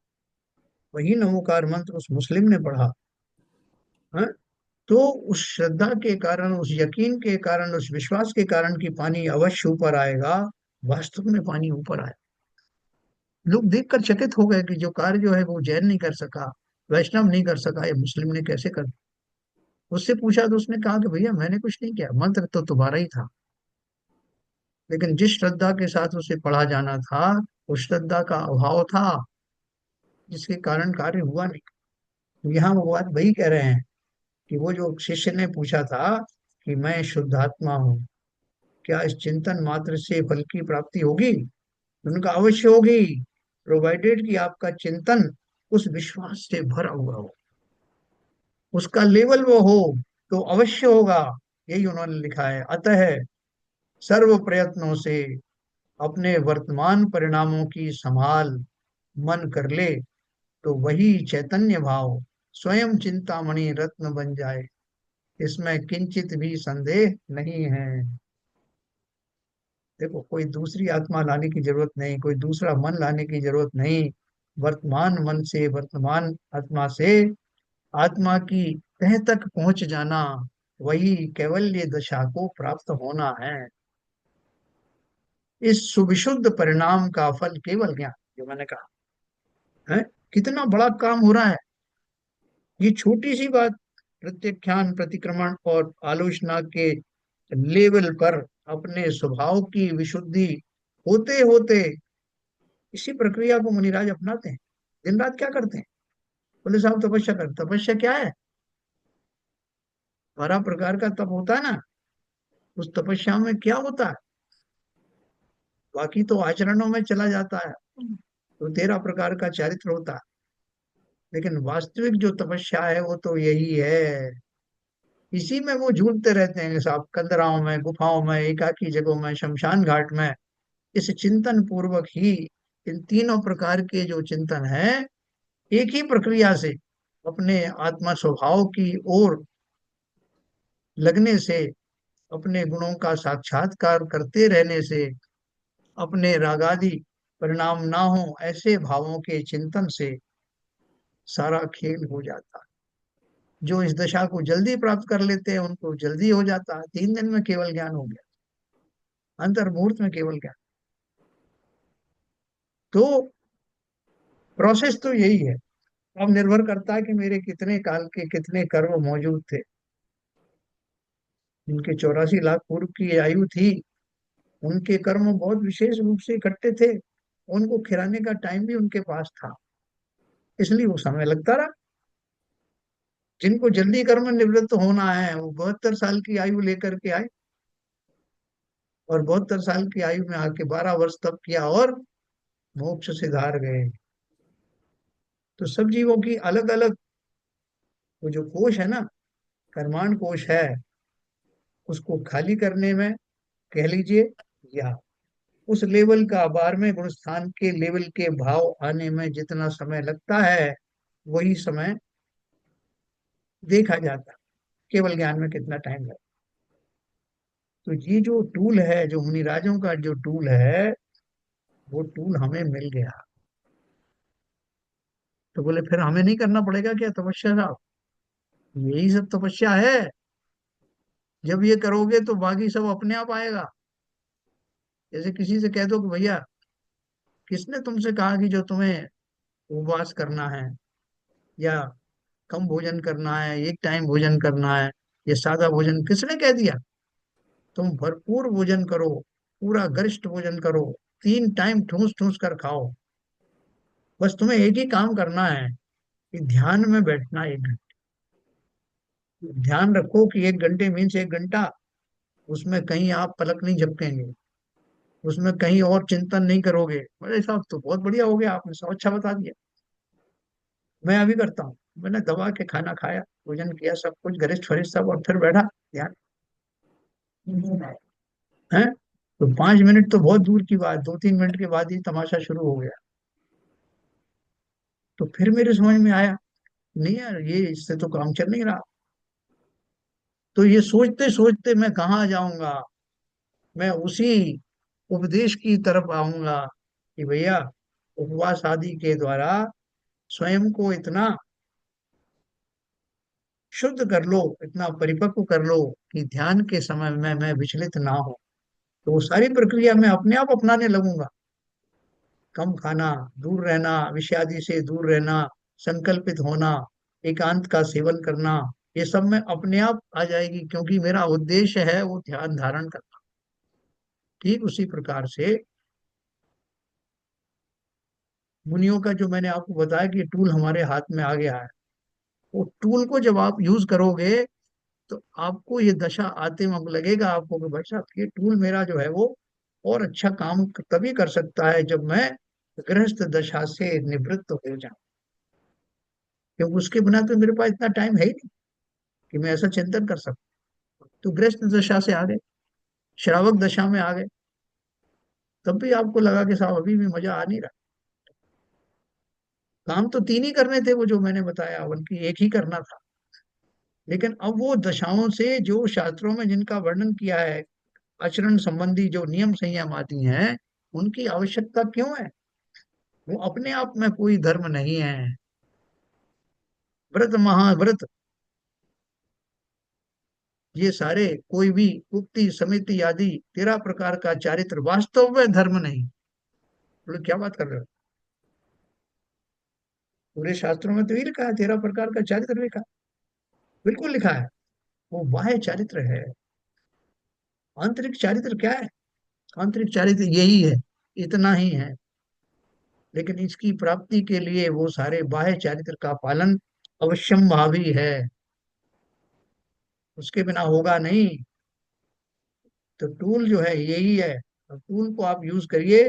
वही नमोकार मंत्र उस मुस्लिम ने पढ़ा है। तो उस श्रद्धा के कारण, उस यकीन के कारण, उस विश्वास के कारण कि पानी अवश्य ऊपर आएगा, वास्तव में पानी ऊपर आया। लोग देखकर चकित हो गए कि जो कार्य जो है वो जैन नहीं कर सका, वैष्णव नहीं कर सका, ये मुस्लिम ने कैसे कर। उससे पूछा तो उसने कहा कि भैया मैंने कुछ नहीं किया, मंत्र तो तुम्हारा ही था, लेकिन जिस श्रद्धा के साथ उसे पढ़ा जाना था उस श्रद्धा का अभाव था, जिसके कारण कार्य हुआ नहीं। तो यहाँ वो बात वही कह रहे हैं कि वो जो शिष्य ने पूछा था कि मैं शुद्धात्मा हूँ, क्या इस चिंतन मात्र से फल की प्राप्ति होगी? उनका अवश्य होगी, प्रोवाइडेड कि आपका चिंतन उस विश्वास से भरा हुआ हो, उसका लेवल वो हो, तो अवश्य होगा। यही उन्होंने लिखा है, अतः सर्व प्रयत्नों से अपने वर्तमान परिणामों की संभाल मन कर ले, तो वही चैतन्य भाव स्वयं चिंतामणि रत्न बन जाए, इसमें किंचित भी संदेह नहीं है। देखो कोई दूसरी आत्मा लाने की जरूरत नहीं, कोई दूसरा मन लाने की जरूरत नहीं, वर्तमान मन से, वर्तमान आत्मा से आत्मा की तह तक पहुंच जाना, वही कैवल्य दशा को प्राप्त होना है। इस सुविशुद्ध परिणाम का फल केवल ज्ञान, जो मैंने कहा है, कितना बड़ा काम हो रहा है। ये छोटी सी बात प्रत्याख्यान, प्रतिक्रमण और आलोचना के लेवल पर अपने स्वभाव की विशुद्धि होते होते इसी प्रक्रिया को मुनिराज अपनाते हैं। दिन रात क्या करते हैं? बोले साहब तपस्या कर, तपस्या क्या है? 12 प्रकार का तप होता है ना, उस तपस्या में क्या होता है? बाकी तो आचरणों में चला जाता है, तो 13 प्रकार का चारित्र होता है, लेकिन वास्तविक जो तपस्या है वो तो यही है इसी में वो झूलते रहते हैं साहब, कंदराओं में, गुफाओं में, एकाकी जगहों में, शमशान घाट में। इस चिंतन पूर्वक ही इन तीनों प्रकार के जो चिंतन है, एक ही प्रक्रिया से अपने आत्मा स्वभाव की ओर लगने से, अपने गुणों का साक्षात्कार करते रहने से, अपने रागादि परिणाम ना हो ऐसे भावों के चिंतन से सारा खेल हो जाता है। जो इस दशा को जल्दी प्राप्त कर लेते हैं उनको जल्दी हो जाता है, 3 दिन में केवल ज्ञान हो गया, अंतर मुहूर्त में केवल ज्ञान। तो प्रोसेस तो यही है। अब निर्भर करता है कि मेरे कितने काल के कितने कर्म मौजूद थे। जिनके 84 लाख पूर्व की आयु थी, उनके कर्म बहुत विशेष रूप से इकट्ठे थे, उनको खिलाने का टाइम भी उनके पास था, इसलिए वो समय लगता रहा। जिनको जल्दी कर्म निवृत्त होना है वो 72 साल की आयु लेकर के आए, और 72 साल की आयु में आके 12 वर्ष तप किया और मोक्ष से धार गए। तो सब जीवों की अलग अलग वो जो कोश है ना, कर्मांड कोश है, उसको खाली करने में कह लीजिए, या उस लेवल का 12वें गुण स्थान के लेवल के भाव आने में जितना समय लगता है, वही समय देखा जाता है केवल ज्ञान में कितना टाइम लगता। तो ये जो टूल है, जो मुनिराजों का जो टूल है, वो टूल हमें मिल गया। तो बोले फिर हमें नहीं करना पड़ेगा क्या तपस्या साहब? यही सब तपस्या है। जब ये करोगे तो बाकी सब अपने आप आएगा। जैसे किसी से कह दो कि भैया, किसने तुमसे कहा कि जो तुम्हें उपवास करना है, या कम भोजन करना है, एक टाइम भोजन करना है, ये सादा भोजन किसने कह दिया? तुम भरपूर भोजन करो, पूरा गरिष्ठ भोजन करो, 3 टाइम ठूस ठूस कर खाओ। बस तुम्हें एक ही काम करना है कि ध्यान में बैठना 1 घंटे। ध्यान रखो कि 1 घंटे मीन्स 1 घंटा, उसमें कहीं आप पलक नहीं झपकेंगे, उसमें कहीं और चिंतन नहीं करोगे। बड़े साहब तो बहुत बढ़िया हो गया, आपने सब अच्छा बता दिया। मैं अभी करता हूँ। मैंने दबा के खाना खाया, भोजन किया, सब कुछ गरिष्ठ फरिष्ठ सब, और फिर बैठा ध्यान है। तो 5 मिनट तो बहुत दूर की बात, 2-3 मिनट के बाद ही तमाशा शुरू हो गया। तो फिर मेरे समझ में आया, नहीं यार, ये इससे तो काम चल नहीं रहा। तो ये सोचते सोचते मैं कहाँ जाऊंगा, मैं उसी उपदेश की तरफ आऊंगा कि भैया, उपवास आदि के द्वारा स्वयं को इतना शुद्ध कर लो, इतना परिपक्व कर लो कि ध्यान के समय में मैं विचलित ना हो। तो वो सारी प्रक्रिया मैं अपने आप अपनाने लगूंगा। कम खाना, दूर रहना, विषादी से दूर रहना, संकल्पित होना, एकांत का सेवन करना, ये सब में अपने आप आ जाएगी, क्योंकि मेरा उद्देश्य है वो ध्यान धारण करना। ठीक उसी प्रकार से मुनियों का जो मैंने आपको बताया कि टूल हमारे हाथ में आ गया है, वो टूल को जब आप यूज करोगे तो आपको ये दशा आते वक्त लगेगा आपको कि भाई साहब, ये टूल मेरा जो है वो और अच्छा काम तभी कर सकता है जब मैं गृहस्थ दशा से निवृत्त हो जाऊं। क्योंकि उसके बिना तो मेरे पास इतना टाइम है ही नहीं कि मैं ऐसा चिंतन कर सकूं। तो गृहस्थ दशा से आ गए, श्रावक दशा में आ गए, तब भी आपको लगा कि साहब अभी भी मजा आ नहीं रहा। काम तो 3 ही करने थे वो जो मैंने बताया, बल्कि एक ही करना था। लेकिन अब वो दशाओं से जो शास्त्रों में जिनका वर्णन किया है, आचरण संबंधी जो नियम संयम आदि हैं, उनकी आवश्यकता क्यों है? वो अपने आप में कोई धर्म नहीं है। व्रत महाव्रत, ये सारे कोई भी उक्ति समिति आदि 13 प्रकार का चारित्र वास्तव में धर्म नहीं। बोले क्या बात कर रहे हो? पूरे शास्त्रों में तो ये लिखा है, 13 प्रकार का चारित्र लिखा है। बिल्कुल लिखा है। वो बाह्य चारित्र है। आंतरिक चारित्र क्या है? आंतरिक चारित्र यही है, इतना ही है। लेकिन इसकी प्राप्ति के लिए वो सारे बाह्य चारित्र का पालन अवश्यम भावी है, उसके बिना होगा नहीं। तो टूल जो है यही है, और टूल को आप यूज करिए,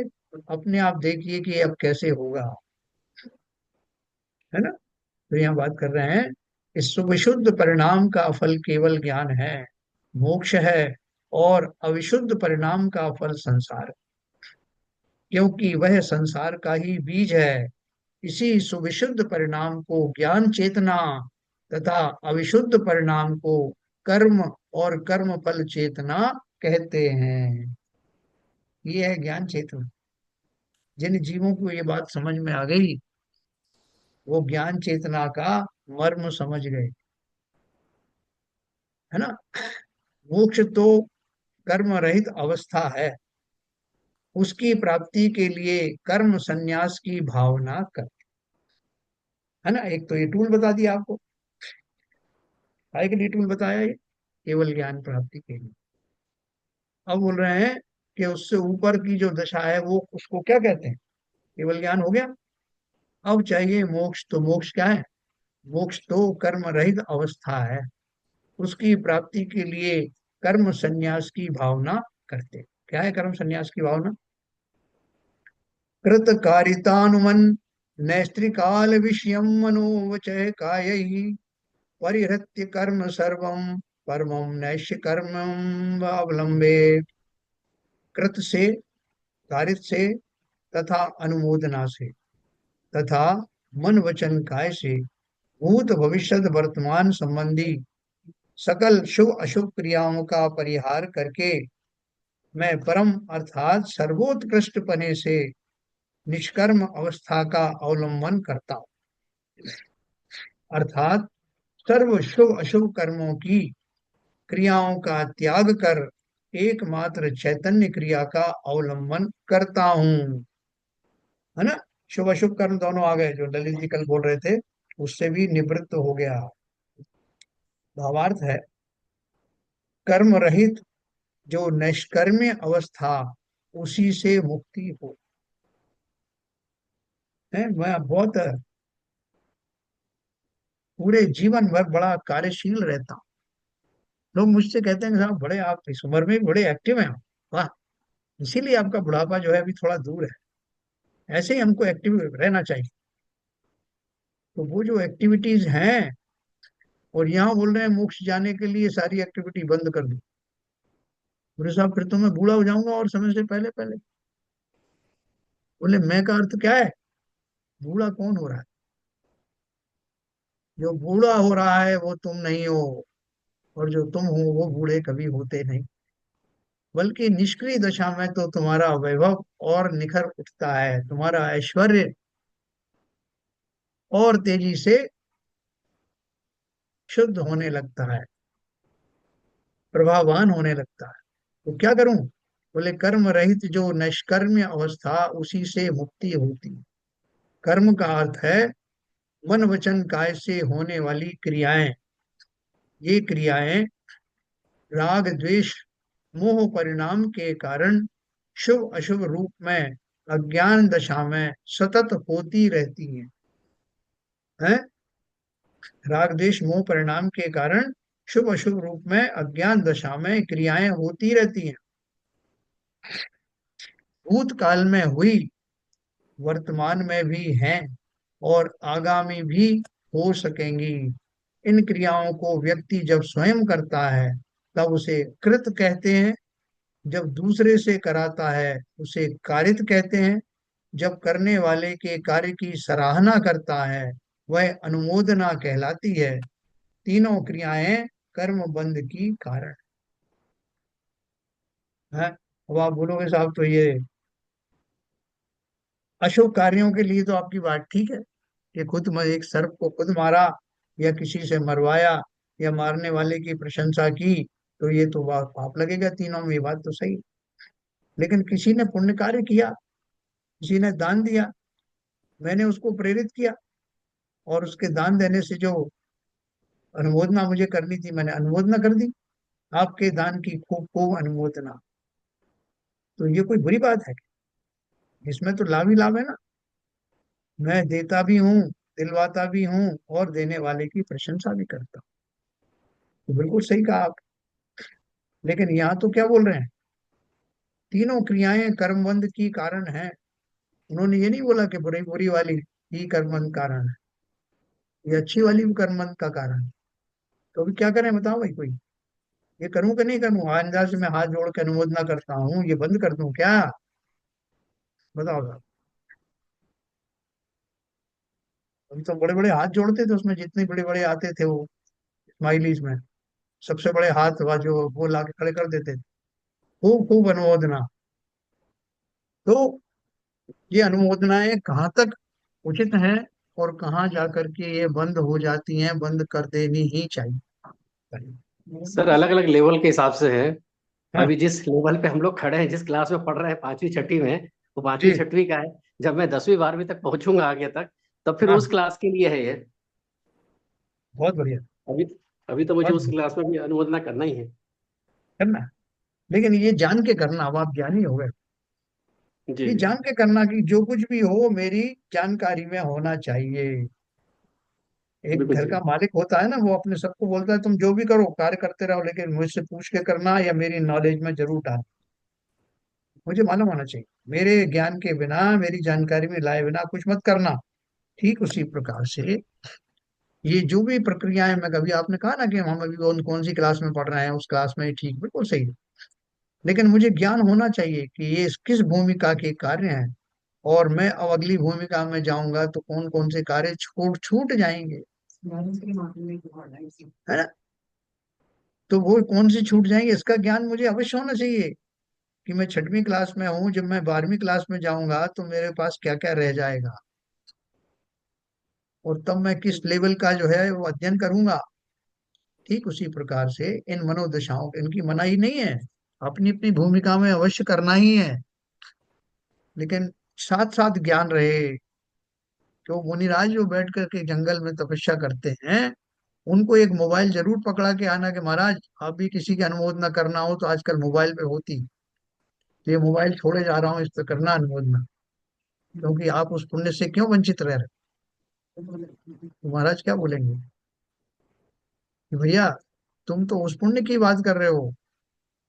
अपने आप देखिए कि अब कैसे होगा। है ना? तो यहाँ बात कर रहे हैं इस विशुद्ध परिणाम का फल केवल ज्ञान है, मोक्ष है, और अविशुद्ध परिणाम का फल संसार है, क्योंकि वह संसार का ही बीज है। इसी सुविशुद्ध परिणाम को ज्ञान चेतना तथा अविशुद्ध परिणाम को कर्म और कर्म फल चेतना कहते हैं। ये है ज्ञान चेतना। जिन जीवों को ये बात समझ में आ गई, वो ज्ञान चेतना का मर्म समझ गए, है ना। मोक्ष तो कर्म रहित अवस्था है, उसकी प्राप्ति के लिए कर्म संन्यास की भावना कर, है ना। एक तो ये टूल बता दिया आपको, काय के लिए टूल बताया ये, केवल ज्ञान प्राप्ति के लिए। अब बोल रहे हैं कि उससे ऊपर की जो दशा है वो उसको क्या कहते हैं, केवल ज्ञान हो गया। अब चाहिए मोक्ष, तो मोक्ष क्या है? मोक्ष तो कर्म रहित अवस्था है, उसकी प्राप्ति के लिए कर्म संन्यास की भावना करते। क्या है कर्म संन्यास की भावना? कृत कारितानुमन नैस्त्रिकाल विषयम मनोवचय कायैः परिहृत्य कर्म सर्वम परमं नैष्य कर्मं अवलंबे। कृत से, कारित से, तथा अनुमोदना से, तथा मन वचन काय से, भूत भविष्यत वर्तमान संबंधी सकल शुभ अशुभ क्रियाओं का परिहार करके मैं परम अर्थात सर्वोत्कृष्ट पने से निष्कर्म अवस्था का अवलंबन करता हूँ। अर्थात सर्व शुभ अशुभ कर्मों की क्रियाओं का त्याग कर एकमात्र चैतन्य क्रिया का अवलंबन करता हूँ, है ना। शुभ अशुभ कर्म दोनों आ गए, जो ललित जी कल बोल रहे थे, उससे भी निवृत्त हो गया। भावार्थ है, कर्म रहित जो निष्कर्म्य अवस्था, उसी से मुक्ति हो। है, मैं बहुत पूरे जीवन भर बड़ा कार्यशील रहता हूँ। लोग मुझसे कहते हैं कि साहब बड़े आप इस उम्र में भी बड़े एक्टिव हैं आप। वाह, इसीलिए आपका बुढ़ापा जो है अभी थोड़ा दूर है। ऐसे ही हमको एक्टिव रहना चाहिए। तो वो जो एक्टिविटीज हैं, और यहाँ बोल रहे हैं मोक्ष जाने के लिए सारी एक्टिविटी बंद कर दो। बोले साहब फिर तो मैं बूढ़ा हो जाऊंगा और समय से पहले पहले। बोले मैं का अर्थ क्या है? बूढ़ा कौन हो रहा है? जो बूढ़ा हो रहा है वो तुम नहीं हो, और जो तुम हो वो बूढ़े कभी होते नहीं। बल्कि निष्क्रिय दशा में तो तुम्हारा वैभव और निखर उठता है, तुम्हारा ऐश्वर्य और तेजी से शुद्ध होने लगता है, प्रभावान होने लगता है। तो क्या करूं? बोले कर्म रहित जो निष्कर्म्य अवस्था, उसी से मुक्ति होती है। कर्म का अर्थ है मन वचन काय से होने वाली क्रियाएं। ये क्रियाएं राग द्वेष मोह परिणाम के कारण शुभ अशुभ रूप में अज्ञान दशा में सतत होती रहती हैं। राग द्वेष मोह परिणाम के कारण शुभ अशुभ रूप में अज्ञान दशा में क्रियाएं होती रहती हैं। भूतकाल में हुई, वर्तमान में भी हैं, और आगामी भी हो सकेंगी। इन क्रियाओं को व्यक्ति जब स्वयं करता है तब उसे कृत कहते हैं, जब दूसरे से कराता है उसे कारित कहते हैं, जब करने वाले के कार्य की सराहना करता है वह अनुमोदना कहलाती है। तीनों क्रियाएं कर्म बंध की कारण है। अब आप बोलोगे साहब तो ये अशुभ कार्यों के लिए तो आपकी बात ठीक है, कि खुद में एक सर्प को खुद मारा, या किसी से मरवाया, या मारने वाले की प्रशंसा की, तो ये तो पाप लगेगा तीनों में, ये बात तो सही। लेकिन किसी ने पुण्य कार्य किया, किसी ने दान दिया, मैंने उसको प्रेरित किया, और उसके दान देने से जो अनुमोदना मुझे करनी थी मैंने अनुमोदना कर दी, आपके दान की खूब खूब अनुमोदना। तो ये कोई बुरी बात है? इसमें तो लाभ ही लाभ है ना। मैं देता भी हूँ, दिलवाता भी हूँ, और देने वाले की प्रशंसा भी करता हूँ। तो बिल्कुल सही कहा आप। लेकिन यहाँ तो क्या बोल रहे हैं, तीनों क्रियाएं कर्मबंध की कारण है। उन्होंने ये नहीं बोला कि बुरी बुरी वाली ही कर्मबंध कारण है। ये अच्छी वाली भी कर्म का कारण है। तो अभी क्या करें बताओ भाई कोई, ये करूं कि नहीं करूं? आइंदा से मैं हाथ जोड़ के अनुमोदना करता हूँ, ये बंद कर दूं क्या? बताओ साहब। हम तो बड़े बड़े हाथ जोड़ते थे उसमें, जितने बड़े बड़े आते थे वो स्माइलीज में, सबसे बड़े हाथ जो वो ला के खड़े कर देते थे। खूब खूब अनुमोदना। तो ये अनुमोदनाएं कहाँ तक उचित हैं और कहाँ जा करके ये बंद हो जाती हैं, बंद कर देनी ही चाहिए। सर अलग अलग लेवल के हिसाब से है। हाँ। अभी जिस लेवल पे हम लोग खड़े हैं, जिस क्लास में पढ़ रहे हैं, पांचवी छठी में, वो पांचवी जी। छठवीं का है। जब मैं 10वीं 12वीं तक पहुंचूंगा आगे तक, तब फिर हाँ। उस क्लास के लिए है ये। बहुत बढ़िया। अभी अभी तो मुझे बहुत उस बढ़िया। क्लास में भी अनुमोदना करना ही है। करना है। लेकिन ये जान के करना, अब आप ज्ञानी हो गए, जी ये जी। जान के करना कि जो कुछ भी हो मेरी जानकारी में होना चाहिए। एक बिल्कुल घर का सही। मालिक होता है ना, वो अपने सबको बोलता है तुम जो भी करो कार्य करते रहो, लेकिन मुझसे पूछ के करना या मेरी नॉलेज में जरूर डाल, मुझे मालूम होना चाहिए। मेरे ज्ञान के बिना, मेरी जानकारी में लाए बिना कुछ मत करना। ठीक उसी प्रकार से ये जो भी प्रक्रियाएं, मैं कभी आपने कहा ना कि हम अभी कौन कौन सी क्लास में पढ़ रहे हैं, उस क्लास में ही ठीक, बिल्कुल सही है। लेकिन मुझे ज्ञान होना चाहिए कि ये किस भूमिका के कार्य हैं, और मैं अब अगली भूमिका में जाऊंगा तो कौन कौन से कार्य छूट छूट जाएंगे, है ना? तो वो कौन से छूट जाएंगे इसका ज्ञान मुझे अवश्य होना चाहिए। कि मैं छठवीं क्लास में हूँ, जब मैं 12वीं क्लास में जाऊंगा तो मेरे पास क्या क्या रह जाएगा, और तब मैं किस लेवल का जो है वो अध्ययन करूंगा। ठीक उसी प्रकार से इन मनोदशाओं, इनकी मनाही नहीं है, अपनी अपनी भूमिका में अवश्य करना ही है, लेकिन साथ साथ ज्ञान रहे। जो मुनिराज जो बैठ करके जंगल में तपस्या करते हैं, उनको एक मोबाइल जरूर पकड़ा के आना कि महाराज आप भी किसी की अनुमोदना करना हो तो आजकल मोबाइल पे होती, तो ये मोबाइल छोड़े जा रहा हूँ, इस पे करना अनुमोदना, क्योंकि आप उस पुण्य से क्यों वंचित रह रहे हो? तो महाराज क्या बोलेंगे कि भैया तुम तो उस पुण्य की बात कर रहे हो,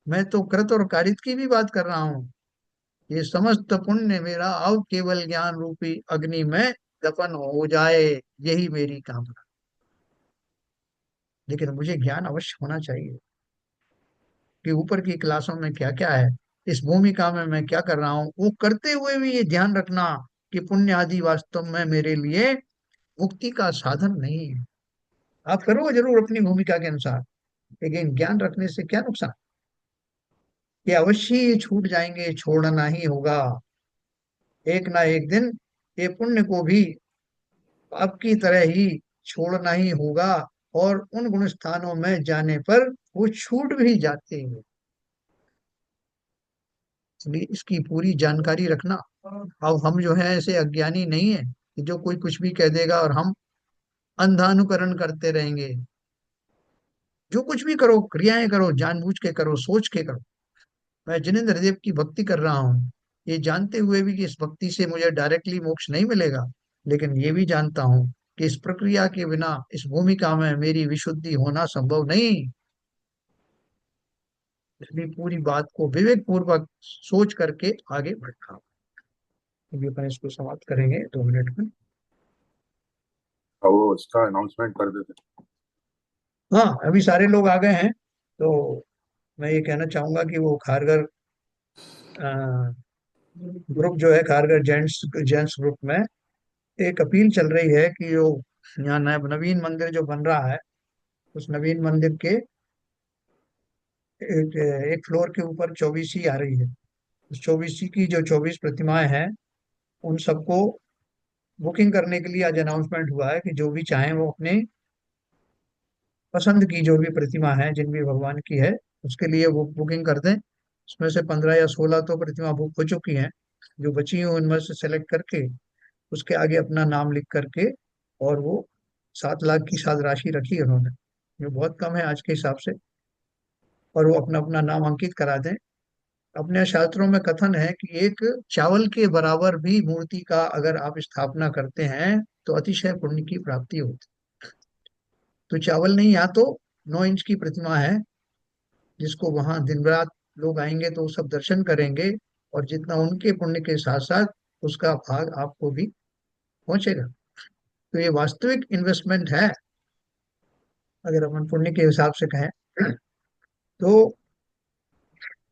मैं तो कृत और कारित की भी बात कर रहा हूँ। ये समस्त पुण्य मेरा अब केवल ज्ञान रूपी अग्नि में दफन हो जाए, यही मेरी कामना। लेकिन मुझे ज्ञान अवश्य होना चाहिए कि ऊपर की क्लासों में क्या क्या है, इस भूमिका में मैं क्या कर रहा हूँ, वो करते हुए भी ये ध्यान रखना कि पुण्य आदि वास्तव में मेरे लिए मुक्ति का साधन नहीं है। आप करो जरूर अपनी भूमिका के अनुसार, लेकिन ज्ञान रखने से क्या नुकसान? ये अवश्य ही छूट जाएंगे, छोड़ना ही होगा। एक ना एक दिन ये पुण्य को भी आपकी तरह ही छोड़ना ही होगा, और उन गुण स्थानों में जाने पर वो छूट भी जाते हैं। इसलिए इसकी पूरी जानकारी रखना। अब हम जो है ऐसे अज्ञानी नहीं है कि जो कोई कुछ भी कह देगा और हम अंधानुकरण करते रहेंगे। जो कुछ भी करो, क्रियाएं करो, जानबूझ के करो, सोच के करो। मैं जिनेंद्र देव की भक्ति कर रहा हूँ, ये जानते हुए भी कि इस भक्ति से मुझे डायरेक्टली मोक्ष नहीं मिलेगा, लेकिन ये भी जानता हूँ कि इस प्रक्रिया के बिना इस भूमिका में मेरी विशुद्धि होना संभव नहीं। इसलिए पूरी बात को विवेक पूर्वक सोच करके आगे बढ़ना। अभी अपन इसको समाप्त करेंगे 2 मिनट में। और वो इसका अनाउंसमेंट कर देते। हाँ, अभी सारे लोग आ गए हैं, तो मैं ये कहना चाहूंगा कि वो खारगर ग्रुप जो है, खारगर जेंट्स जेंट्स ग्रुप में एक अपील चल रही है कि जो यहाँ नवीन मंदिर जो बन रहा है, उस नवीन मंदिर के एक फ्लोर के ऊपर चौबीसी आ रही है। उस चौबीसी की जो 24 प्रतिमाएं हैं, उन सबको बुकिंग करने के लिए आज अनाउंसमेंट हुआ है कि जो भी चाहें वो अपने पसंद की जो भी प्रतिमा है, जिन भी भगवान की है, उसके लिए वो बुकिंग कर दें। उसमें से 15 या 16 तो प्रतिमा बुक हो चुकी हैं, जो बची हुई उनमें से सेलेक्ट करके उसके आगे अपना नाम लिख करके, और वो 7 लाख की शायद राशि रखी है उन्होंने, जो बहुत कम है आज के हिसाब से, और वो अपना अपना नाम अंकित करा दें। अपने शास्त्रों में कथन है कि एक चावल के बराबर भी मूर्ति का अगर आप स्थापना करते हैं तो अतिशय पुण्य की प्राप्ति होती। तो चावल नहीं, यहाँ तो 9 इंच की प्रतिमा है, जिसको वहां दिन रात लोग आएंगे तो वो सब दर्शन करेंगे, और जितना उनके पुण्य के साथ साथ उसका भाग आपको भी पहुंचेगा। तो ये वास्तविक इन्वेस्टमेंट है, अगर अपन पुण्य के हिसाब से कहें तो।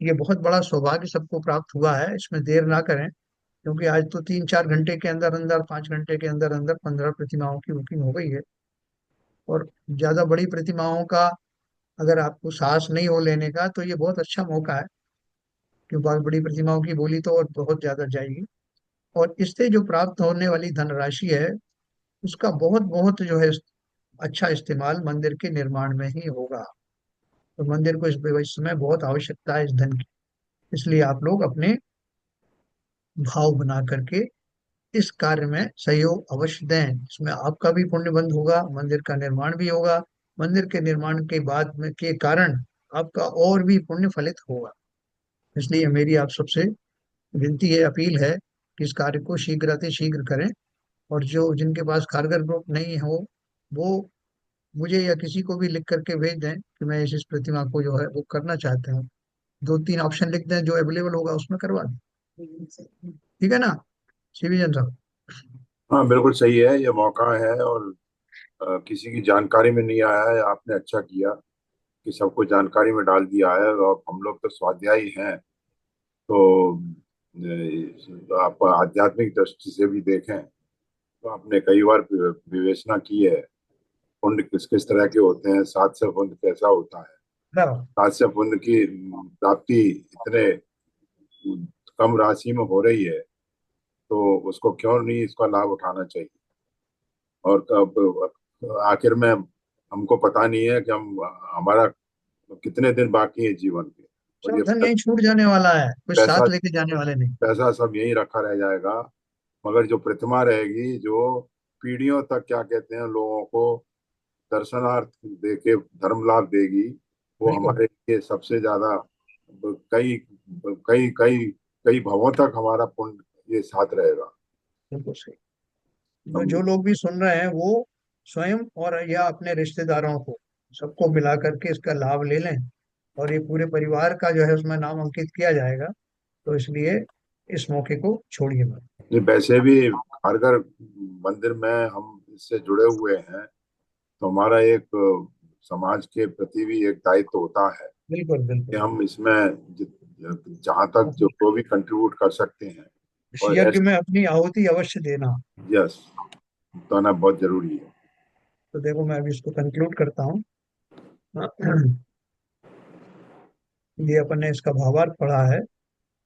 ये बहुत बड़ा सौभाग्य सबको प्राप्त हुआ है, इसमें देर ना करें, क्योंकि आज तो 3-4 घंटे के अंदर अंदर, 5 घंटे के अंदर अंदर 15 प्रतिमाओं की बुकिंग हो गई है। और ज्यादा बड़ी प्रतिमाओं का अगर आपको साहस नहीं हो लेने का, तो ये बहुत अच्छा मौका है, क्योंकि बहुत बड़ी प्रतिमाओं की बोली तो और बहुत ज्यादा जाएगी। और इससे जो प्राप्त होने वाली धनराशि है, उसका बहुत बहुत जो है अच्छा इस्तेमाल मंदिर के निर्माण में ही होगा। तो मंदिर को इस समय बहुत आवश्यकता है इस धन की। इसलिए आप लोग अपने भाव बना करके इस कार्य में सहयोग अवश्य दें। इसमें आपका भी पुण्य बंद होगा, मंदिर का निर्माण भी होगा, मंदिर के निर्माण के बाद में के कारण आपका और भी पुण्य फलित होगा। इसलिए मेरी आप सबसे विनती है, अपील है कि इस कार्य को शीघ्र अति शीघ्र करें। और जो जिनके पास कारगर ग्रुप नहीं हो, वो मुझे या किसी को भी लिख करके भेज दें कि मैं इस प्रतिमा को जो है वो करना चाहते हैं। 2-3 ऑप्शन लिख दें, जो अवेलेबल होगा उसमें करवा दें। ठीक है ना शिविजन साहब? हाँ बिल्कुल सही है, ये मौका है। और किसी की जानकारी में नहीं आया है, आपने अच्छा किया कि सबको जानकारी में डाल दिया है। और हम लोग तो स्वाध्यायी हैं, तो आप आध्यात्मिक दृष्टि से भी देखें तो आपने कई बार विवेचना की है, पुण्य किस किस तरह के होते हैं, सात से पुण्य कैसा होता है। बराबर। सात से पुण्य की प्राप्ति इतने कम राशि में हो रही है, तो उसको क्यों नहीं इसका लाभ उठाना चाहिए। और आखिर में हमको पता नहीं है कि हम हमारा कितने दिन बाकी है जीवन के। और सब ये धन यही छूट जाने वाला है, कुछ पैसा साथ लेके जाने वाले नहीं। पैसा सब यहीं रखा रह जाएगा। मगर जो प्रतिमा रहेगी, जो पीढ़ियों तक क्या कहते हैं लोगों को दर्शनार्थ दे के धर्म लाभ देगी, वो बिल्कुल। हमारे लिए सबसे ज्यादा कई कई कई कई भवों तक हमारा पुण्य ये साथ रहेगा। बिल्कुल सही। तो जो हम लोग भी सुन रहे हैं वो स्वयं और या अपने रिश्तेदारों को, सबको मिला करके इसका लाभ ले लें। और ये पूरे परिवार का जो है उसमें नाम अंकित किया जाएगा। तो इसलिए इस मौके को छोड़िए मत। ये वैसे भी कारगर मंदिर में हम इससे जुड़े हुए हैं, तो हमारा एक समाज के प्रति भी एक दायित्व होता है बिल्कुल कि बिल्कुल। हम इसमें जहाँ तक जो भी कंट्रीब्यूट कर सकते हैं। इस और यज्ञ ऐसे में अपनी आहुति अवश्य देना। यस, तो आना बहुत जरूरी है। तो देखो मैं अभी इसको कंक्लूड करता हूँ। ये अपन ने इसका भावार्थ पढ़ा है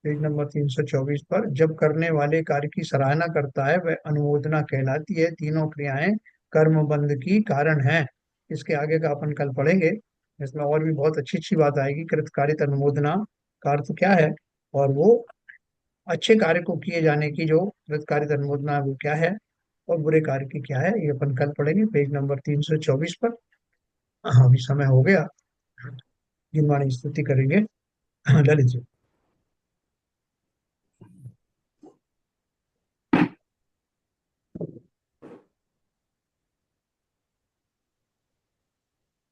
पेज नंबर 324 पर। जब करने वाले कार्य की सराहना करता है वह अनुमोदना कहलाती है। तीनों क्रियाएं कर्म बंध की कारण है। इसके आगे का अपन कल पढ़ेंगे। इसमें और भी बहुत अच्छी अच्छी बात आएगी। कृतकार्यत अनुमोदना का अर्थ क्या है, और वो अच्छे कार्य को किए जाने की जो कृतकार्यत अनुमोदना है वो क्या है, और बुरे कार्य की क्या है, ये अपन कल पढ़ेंगे पेज नंबर 324 पर। हाँ, अभी समय हो गया। जिनवाणी स्तुति करेंगे ललित जी।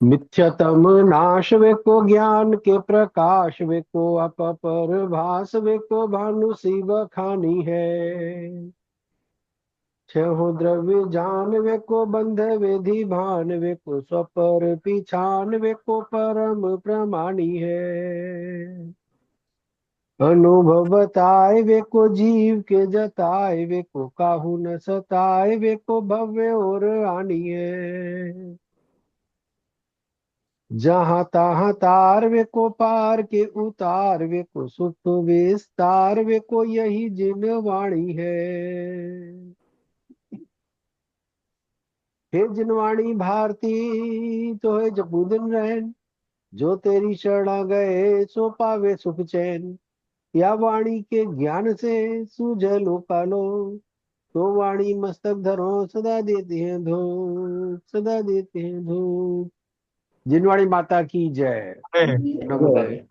मिथ्यतम नाश वे को ज्ञान के प्रकाश वे को अपर भास वे को भानु शिव खानी है। छहो द्रव्य जान वे को बंध वेधि भान वे को स्वपर पिछान वे को परम प्रमाणी है। अनुभव बताए वे को जीव के जताए वे को काहू न सताए वे को भव्य और आनी है। जहाँ तहाँ तार वे को पार के उतार वे को सुख विस्तार वे को यही जिन वाणी है। हे जिनवाणी भारती तो है जबूदन रहन, जो तेरी शरणा गए सो पावे सुख चैन। या वाणी के ज्ञान से सूझे लोकालो, तो वाणी मस्तक धरो सदा देते हैं धूप, सदा देते हैं धूप। जिनवाणी माता की जय। नमोदय।